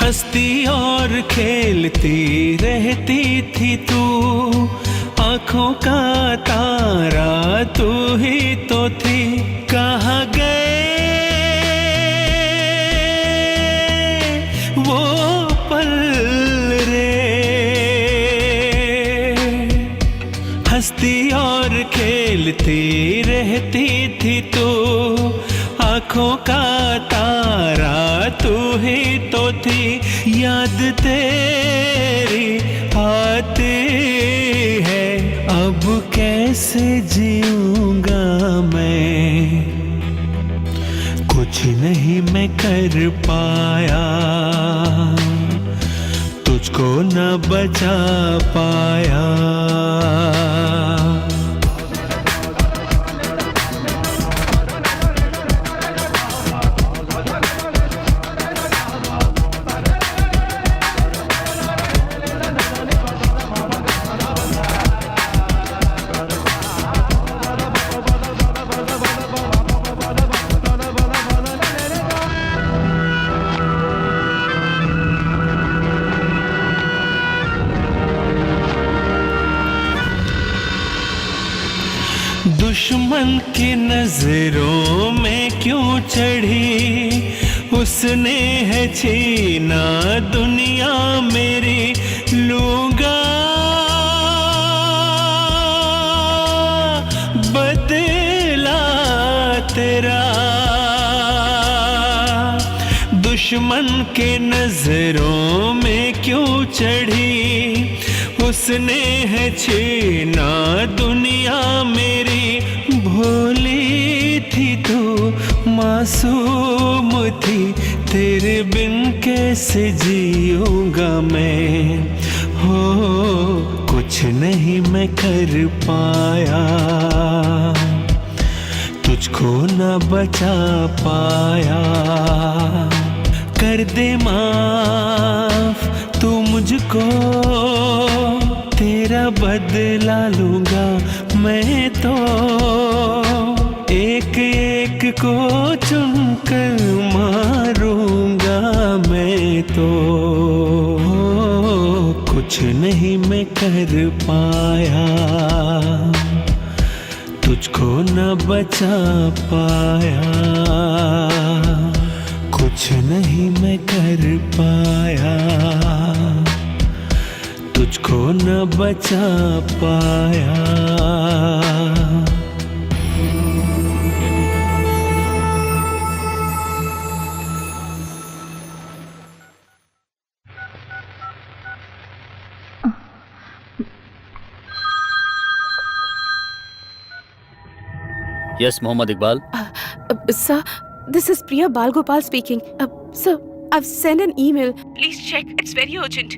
Speaker 11: हंसती और खेलती रहती थी तू, आँखों का तारा तू ही तो थी। कहाँ गए वो पल रे। हंसती और खेलती रहती थी तू, आँखों का तारा तू ही तो थी। याद तेरी आती है, अब कैसे जीऊंगा मैं। कुछ नहीं मैं कर पाया, तुझको न बचा पाया। दुश्मन की नजरों में क्यों चढ़ी, उसने है छीना दुनिया मेरी। लूंगा बदला तेरा, दुश्मन के नजरों में क्यों चढ़ी, उसने है छीना दुनिया मेरी। भोली थी तू मासूम थी, तेरे बिन कैसे जीऊंगा मैं। हो कुछ नहीं मैं कर पाया, तुझको न बचा पाया। कर दे माफ तू मुझको, तेरा बदला लूंगा मैं तो। एक एक को चुनकर मारूंगा मैं तो। कुछ नहीं मैं कर पाया, तुझको न बचा पाया। कुछ नहीं मैं कर पाया, तुझको न बचा पाया।
Speaker 4: Yes, Mohammad Iqbal.
Speaker 6: Sir, this is Priya Balgopal speaking. Sir, I've sent an email. Please check. It's very urgent.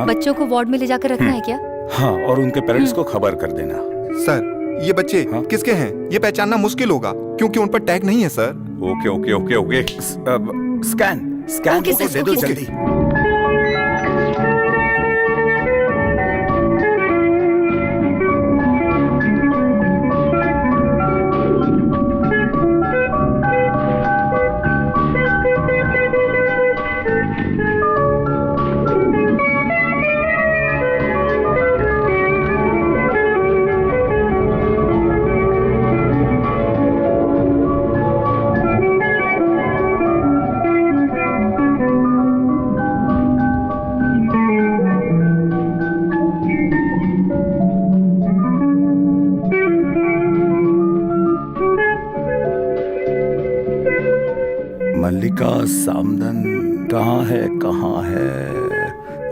Speaker 9: बच्चों को वार्ड में ले जाकर रखना है क्या?
Speaker 1: हाँ, और उनके पेरेंट्स को खबर कर देना।
Speaker 3: सर, ये बच्चे किसके हैं ये पहचानना मुश्किल होगा क्योंकि उन पर टैग नहीं है sir.
Speaker 1: Okay okay okay okay, scan दे दो जल्दी। मल्लिका सामदन कहाँ है?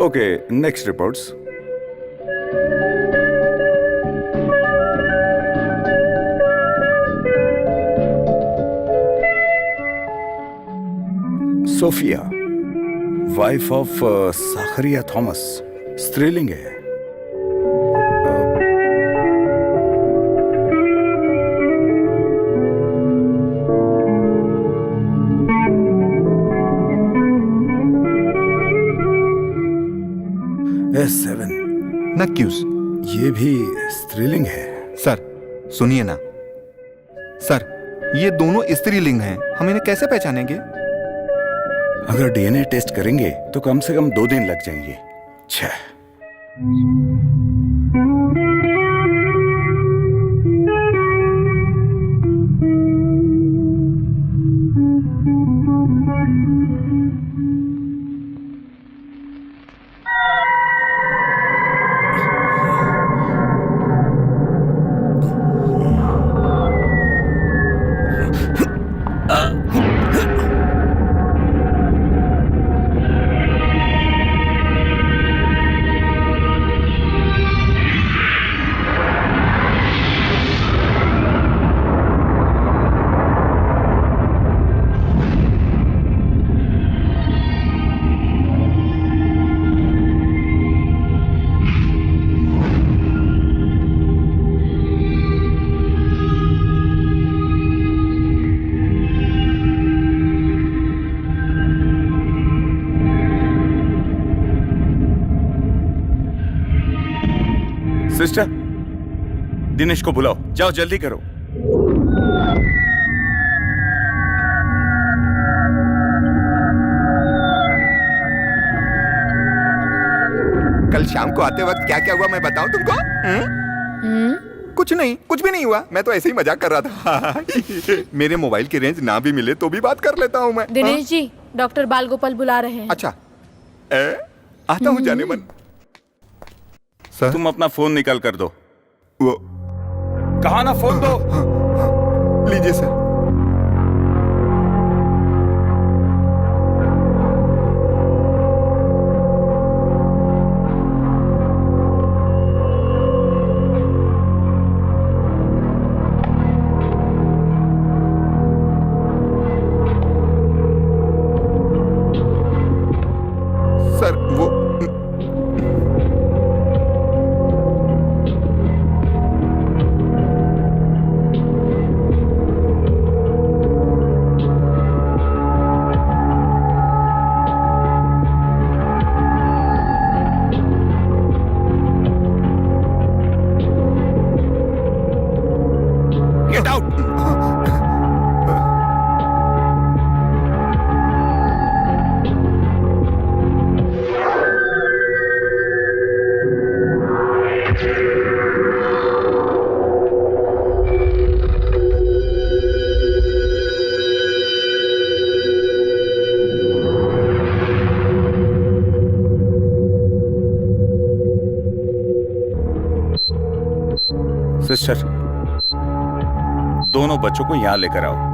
Speaker 1: Okay, next reports. Sophia, wife of Zacharia Thomas, स्त्रीलिंग है। S7
Speaker 3: नक्यूस,
Speaker 1: ये भी स्त्रीलिंग है।
Speaker 3: सर सुनिए ना सर, ये दोनों स्त्रीलिंग हैं, हम इन्हें कैसे पहचानेंगे?
Speaker 1: अगर डीएनए टेस्ट करेंगे तो कम से कम 2 दिन लग जाएंगे। सिस्टर, दिनेश को बुलाओ, जाओ जल्दी करो।
Speaker 3: कल शाम को आते वक्त क्या क्या हुआ मैं बताऊं तुमको? कुछ नहीं, कुछ भी नहीं हुआ। मैं तो ऐसे ही मजाक कर रहा था। मेरे मोबाइल की रेंज ना भी मिले तो भी बात कर लेता हूँ मैं।
Speaker 8: दिनेश जी, डॉक्टर बालगोपाल बुला रहे हैं।
Speaker 3: अच्छा, आता हूँ जाने मन। सर,
Speaker 1: तुम अपना फोन निकाल कर दो।
Speaker 3: वो
Speaker 1: कहा ना फोन दो।
Speaker 3: लीजिए सर। सर वो गेट आउट।
Speaker 1: सिस्टर, दोनों बच्चों को यहां लेकर आओ।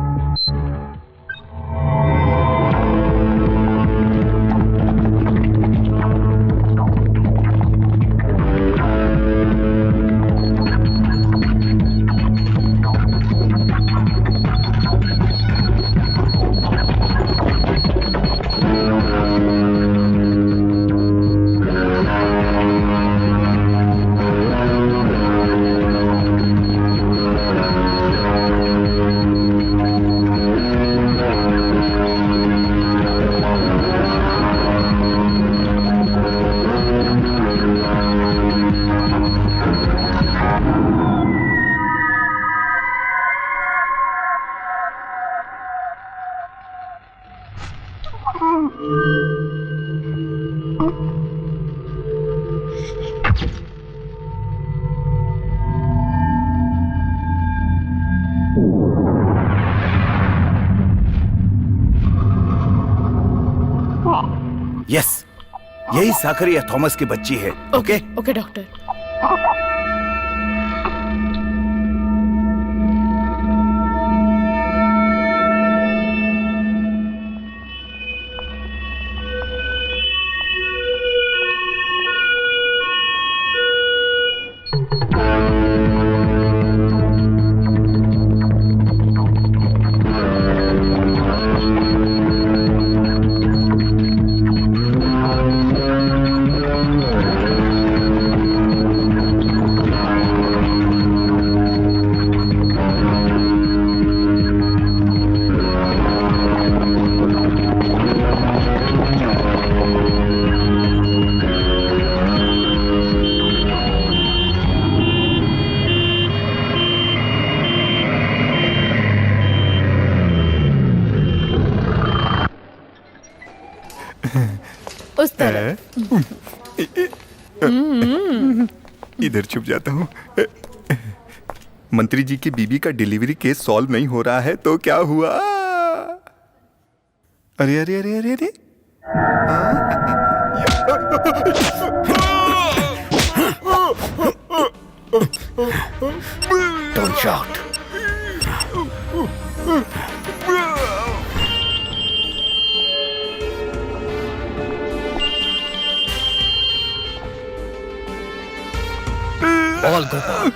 Speaker 1: यस, यही साकरिया थॉमस की बच्ची है। Okay
Speaker 8: okay doctor. उस तरह।
Speaker 3: इधर छुप जाता हूँ। मंत्री जी की बीबी का डिलीवरी केस सॉल्व नहीं हो रहा है तो क्या हुआ? अरे अरे अरे अरे अरे,
Speaker 5: Don't shout. बाल गोपाल,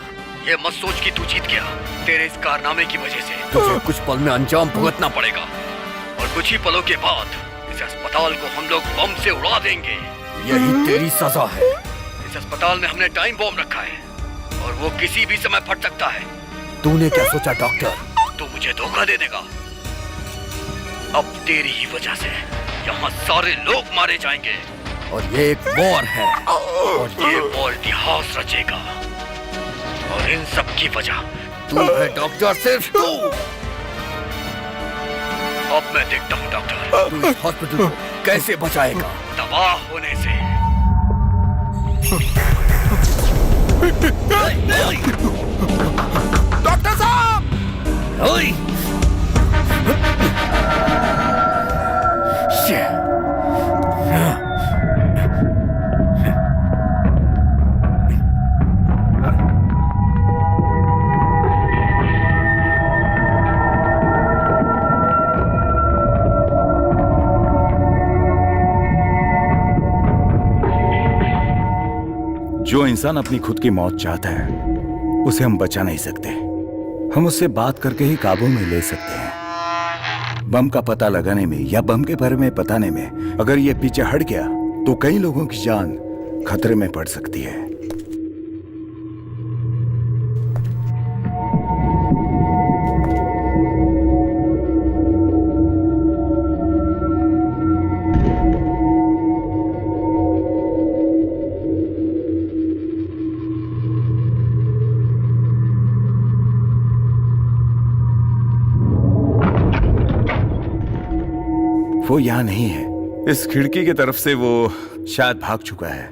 Speaker 5: ये मत सोच कि तू जीत गया। तेरे इस कारनामे की वजह से तुझे कुछ पल में अंजाम भुगतना पड़ेगा और कुछ ही पलों के बाद इस अस्पताल को हम लोग बम से उड़ा देंगे। यही तेरी सजा है। इस अस्पताल में हमने टाइम बॉम्ब रखा है और वो किसी भी समय फट सकता है। तूने क्या सोचा डॉक्टर? तू मुझे धोखा दे देगा? अब तेरी ही वजह से यहाँ सारे लोग मारे जाएंगे और ये एक वॉर है और ये वॉर इतिहास रचेगा और इन सब की वजह तू है डॉक्टर, सिर्फ तू। अब मैं देखता हूँ डॉक्टर, तू इस हॉस्पिटल को कैसे बचाएगा तबाह होने से।
Speaker 1: जो इंसान अपनी खुद की मौत चाहता है उसे हम बचा नहीं सकते। हम उससे बात करके ही काबू में ले सकते हैं। बम का पता लगाने में या बम के बारे में बताने में अगर ये पीछे हट गया तो कई लोगों की जान खतरे में पड़ सकती है। वो यहाँ नहीं है। इस खिड़की की तरफ से वो शायद भाग चुका है।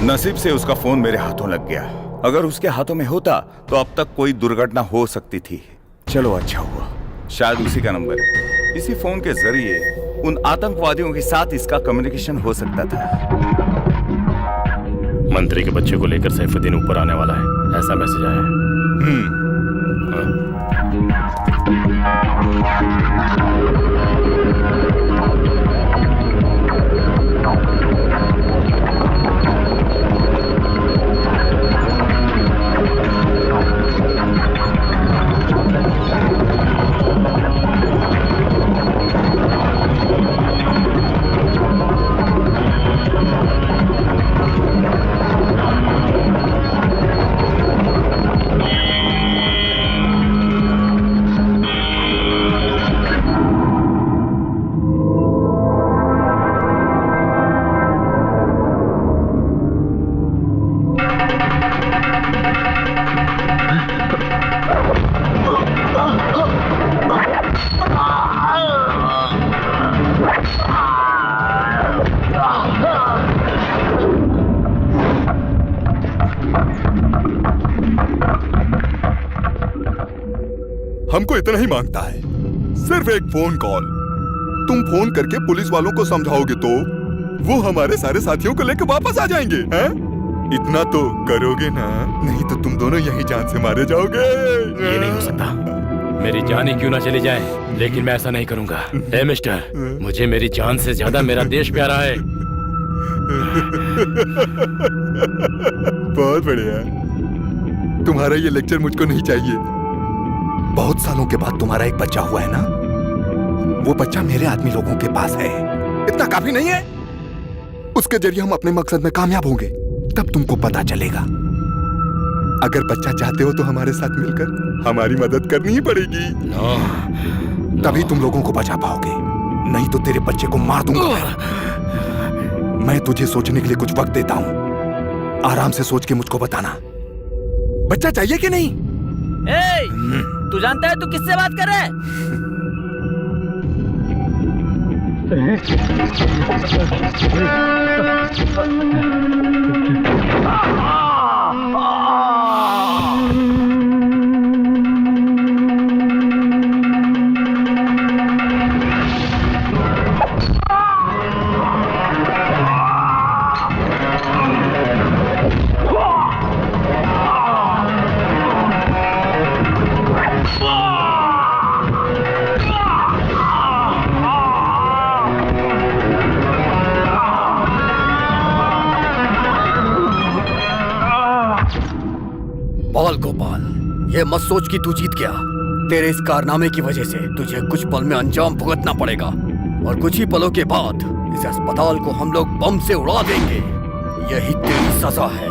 Speaker 1: नसीब से उसका फोन मेरे हाथों लग गया। अगर उसके हाथों में होता तो अब तक कोई दुर्घटना हो सकती थी। चलो अच्छा हुआ, शायद उसी का नंबर है। इसी फोन के जरिए उन आतंकवादियों के साथ इसका कम्युनिकेशन हो सकता था।
Speaker 2: मंत्री के बच्चे को लेकर सैफुद्दीन ऊपर आने वाला है, ऐसा मैसेज आया है।
Speaker 3: हमको इतना ही मांगता है, सिर्फ एक फोन कॉल। तुम फोन करके पुलिस वालों को समझाओगे तो वो हमारे सारे साथियों को लेकर वापस आ जाएंगे, हैं? इतना तो करोगे ना, नहीं तो तुम दोनों यहीं जान से मारे जाओगे।
Speaker 2: ये नहीं हो सकता, मेरी जान ही क्यों ना चली जाए, लेकिन मैं ऐसा नहीं करूंगा। ए मिस्टर, मुझे मेरी जान से ज्यादा मेरा देश प्यारा है।
Speaker 3: बहुत बढ़िया, तुम्हारा ये लेक्चर मुझको नहीं चाहिए। बहुत सालों के बाद तुम्हारा एक बच्चा हुआ है ना, वो बच्चा मेरे आदमी लोगों के पास है। इतना काफी नहीं है? उसके जरिए हम अपने मकसद में कामयाब होंगे, तब तुमको पता चलेगा। अगर बच्चा चाहते हो तो हमारे साथ मिलकर हमारी मदद करनी ही पड़ेगी। तभी तुम लोगों को बचा पाओगे, नहीं तो तेरे बच्चे को मार दूंगा। मैं तुझे सोचने के लिए कुछ वक्त देता हूं, आराम से सोच के मुझको बताना, बच्चा चाहिए कि नहीं?
Speaker 4: तू जानता है तू किससे बात कर रहा है?
Speaker 5: बाल गोपाल, ये मत सोच कि तू जीत गया। तेरे इस कारनामे की वजह से तुझे कुछ पल में अंजाम भुगतना पड़ेगा, और कुछ ही पलों के बाद इस अस्पताल को हम लोग बम से उड़ा देंगे। यही तेरी सजा है।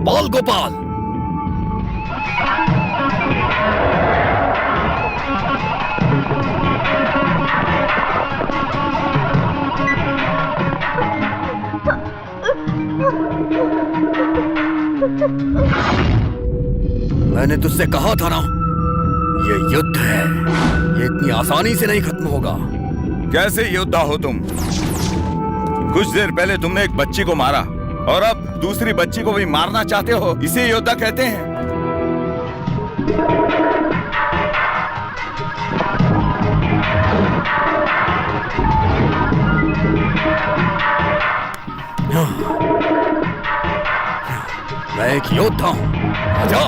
Speaker 5: बाल गोपाल, मैंने तुझसे कहा था ना, ये युद्ध है, ये इतनी आसानी से नहीं खत्म होगा।
Speaker 1: कैसे योद्धा हो तुम? कुछ देर पहले तुमने एक बच्ची को मारा और अब दूसरी बच्ची को भी मारना चाहते हो, इसे योद्धा कहते हैं।
Speaker 5: एक योद्धा हूँ। आजा।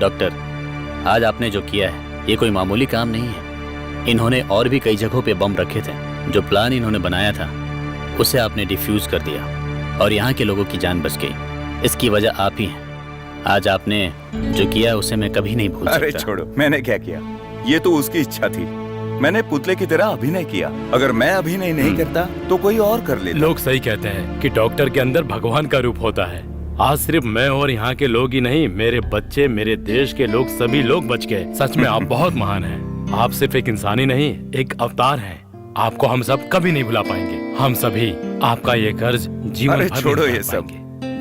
Speaker 4: डॉक्टर, आज आपने जो किया है ये कोई मामूली काम नहीं है। इन्होंने और भी कई जगहों पे बम रखे थे। जो प्लान इन्होंने बनाया था उसे आपने डिफ्यूज कर दिया और यहाँ के लोगों की जान बच गई। इसकी वजह आप ही हैं। आज आपने जो किया उसे मैं कभी नहीं भूल सकता।
Speaker 1: अरे छोड़ो, मैंने क्या किया? ये तो उसकी इच्छा थी। मैंने पुतले की तरह अभिनय किया। अगर मैं अभिनय नहीं करता तो कोई और कर लेता।
Speaker 2: लोग सही कहते हैं कि डॉक्टर के अंदर भगवान का रूप होता है। आज सिर्फ मैं और यहाँ के लोग ही नहीं, मेरे बच्चे, मेरे देश के लोग, सभी लोग बच गए। सच में आप बहुत महान हैं। आप सिर्फ एक इंसान ही नहीं, एक अवतार हैं। आपको हम सब कभी नहीं भुला पाएंगे। हम सभी आपका ये कर्ज जीवन भर
Speaker 1: छोड़ो ये सब।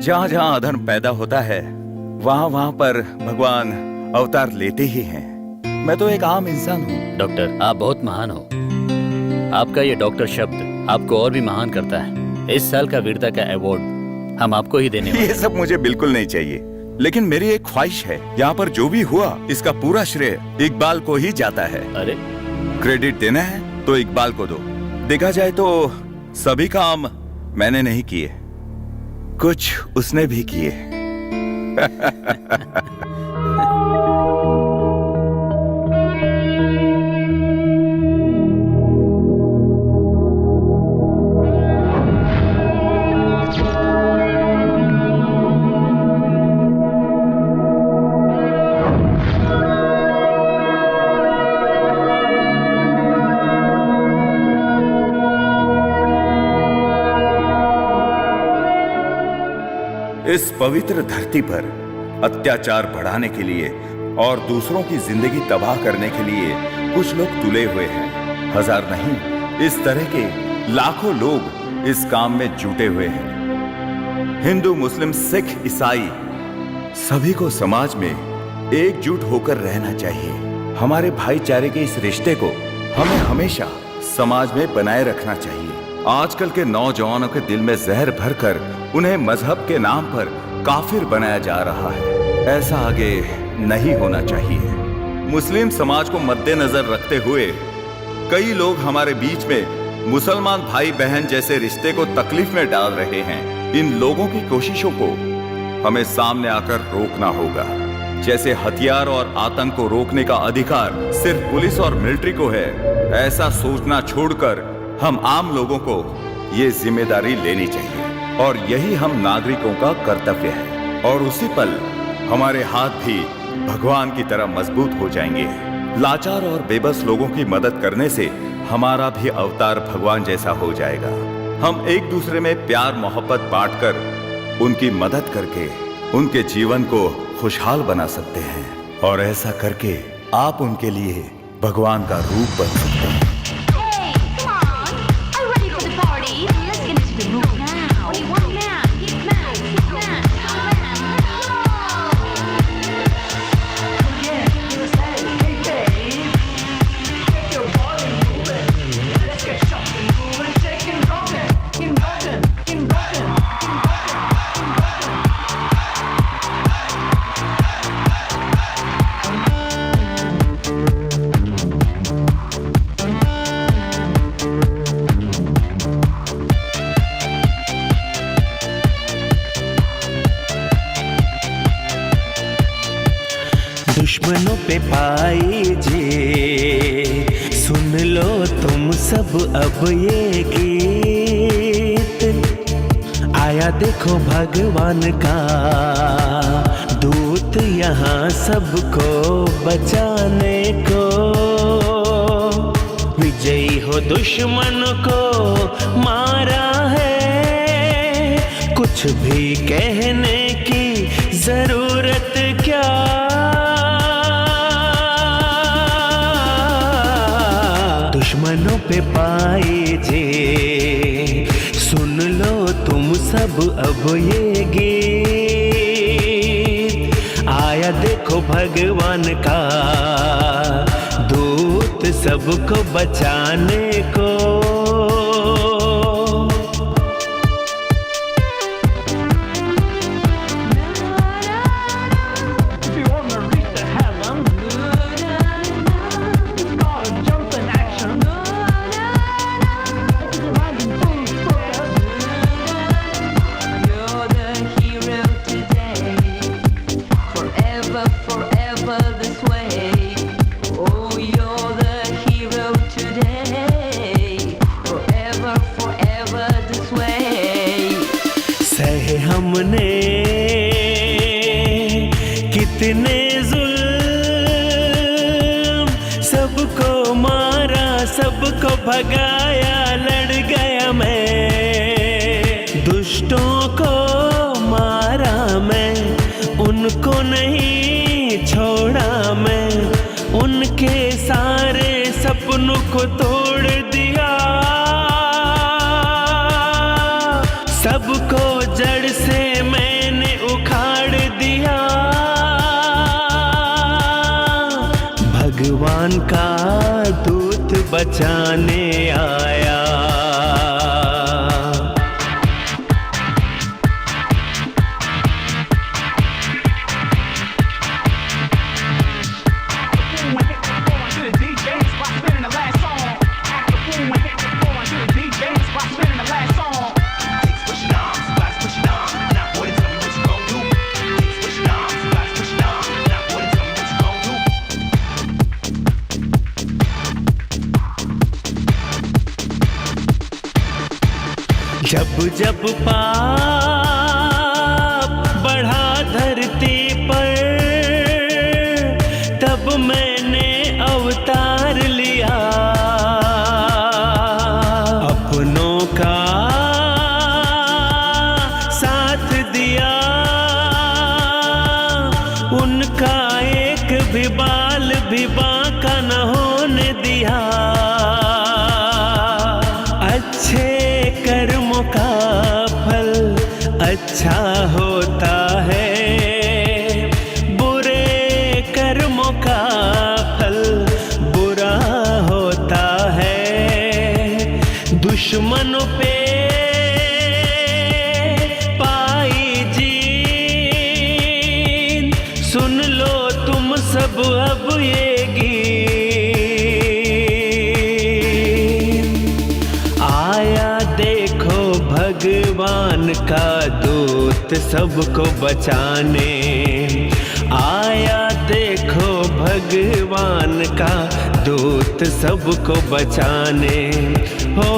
Speaker 1: जहाँ जहाँ अधर्म पैदा होता है वहाँ वहाँ पर भगवान अवतार लेते ही हैं। मैं तो एक आम इंसान हूँ।
Speaker 4: डॉक्टर, आप बहुत महान हो। आपका ये डॉक्टर शब्द आपको और भी महान करता है। इस साल का वीरता का अवार्ड हम आपको ही देने वाले।
Speaker 1: ये सब मुझे बिल्कुल नहीं चाहिए, लेकिन मेरी एक ख्वाहिश है। यहाँ पर जो भी हुआ इसका पूरा श्रेय इकबाल को ही जाता है।
Speaker 4: अरे,
Speaker 1: क्रेडिट देना है तो इकबाल को दो। देखा जाए तो सभी काम मैंने नहीं किए, कुछ उसने भी किए। इस पवित्र धरती पर अत्याचार बढ़ाने के लिए और दूसरों की जिंदगी तबाह करने के लिए कुछ लोग तुले हुए हैं। हजार नहीं, इस तरह के लाखों लोग इस काम में जुटे हुए हैं। हिंदू, मुस्लिम, सिख, ईसाई सभी को समाज में एकजुट होकर रहना चाहिए। हमारे भाईचारे के इस रिश्ते को हमें हमेशा समाज में बनाए रखना चाहिए। आजकल के नौजवानों के दिल में जहर भरकर उन्हें मजहब के नाम पर काफिर बनाया जा रहा है। ऐसा आगे नहीं होना चाहिए। मुस्लिम समाज को मद्देनजर रखते हुए कई लोग हमारे बीच में मुसलमान भाई बहन जैसे रिश्ते को तकलीफ में डाल रहे हैं। इन लोगों की कोशिशों को हमें सामने आकर रोकना होगा। जैसे हथियार और आतंक को रोकने का अधिकार सिर्फ पुलिस और मिलिट्री को है, ऐसा सोचना छोड़कर हम आम लोगों को ये जिम्मेदारी लेनी चाहिए और यही हम नागरिकों का कर्तव्य है। और उसी पल हमारे हाथ भी भगवान की तरह मजबूत हो जाएंगे। लाचार और बेबस लोगों की मदद करने से हमारा भी अवतार भगवान जैसा हो जाएगा। हम एक दूसरे में प्यार मोहब्बत बांटकर उनकी मदद करके उनके जीवन को खुशहाल बना सकते हैं और ऐसा करके आप उनके लिए भगवान का रूप बन सकते हैं।
Speaker 11: दुश्मनों पे पाई जे, सुन लो तुम सब अब ये गीत। आया देखो भगवान का दूत यहाँ सबको बचाने को। विजयी हो दुश्मन को मारा है, कुछ भी कहने की जरूरत क्या। दुश्मनों पे पाए जे, सुन लो तुम सब अब ये गीत। आया देखो भगवान का दूत सबको बचाने को। हमने कितने जुल्म, सबको मारा सबको भगाया, लड़ गया मैं। दुष्टों को मारा मैं, उनको नहीं छोड़ा मैं। उनके सारे सपनों को तोड़ दिया, सबको जड़ से मैंने उखाड़ दिया। भगवान का दूत बचाने आया। जब जब पाप बढ़ा धरती पर, तब मैंने अवतार लिया। अपनों का साथ दिया, उनका एक भी बाल भी बांका न होने दिया। अच्छे कर्मों का फल अच्छा होता है, बुरे कर्मों का फल बुरा होता है। दुश्मनों पे पाई जीत, सुन लो तुम सब अब ये भगवान का दूत सबको बचाने। आया देखो भगवान का दूत सबको बचाने। हो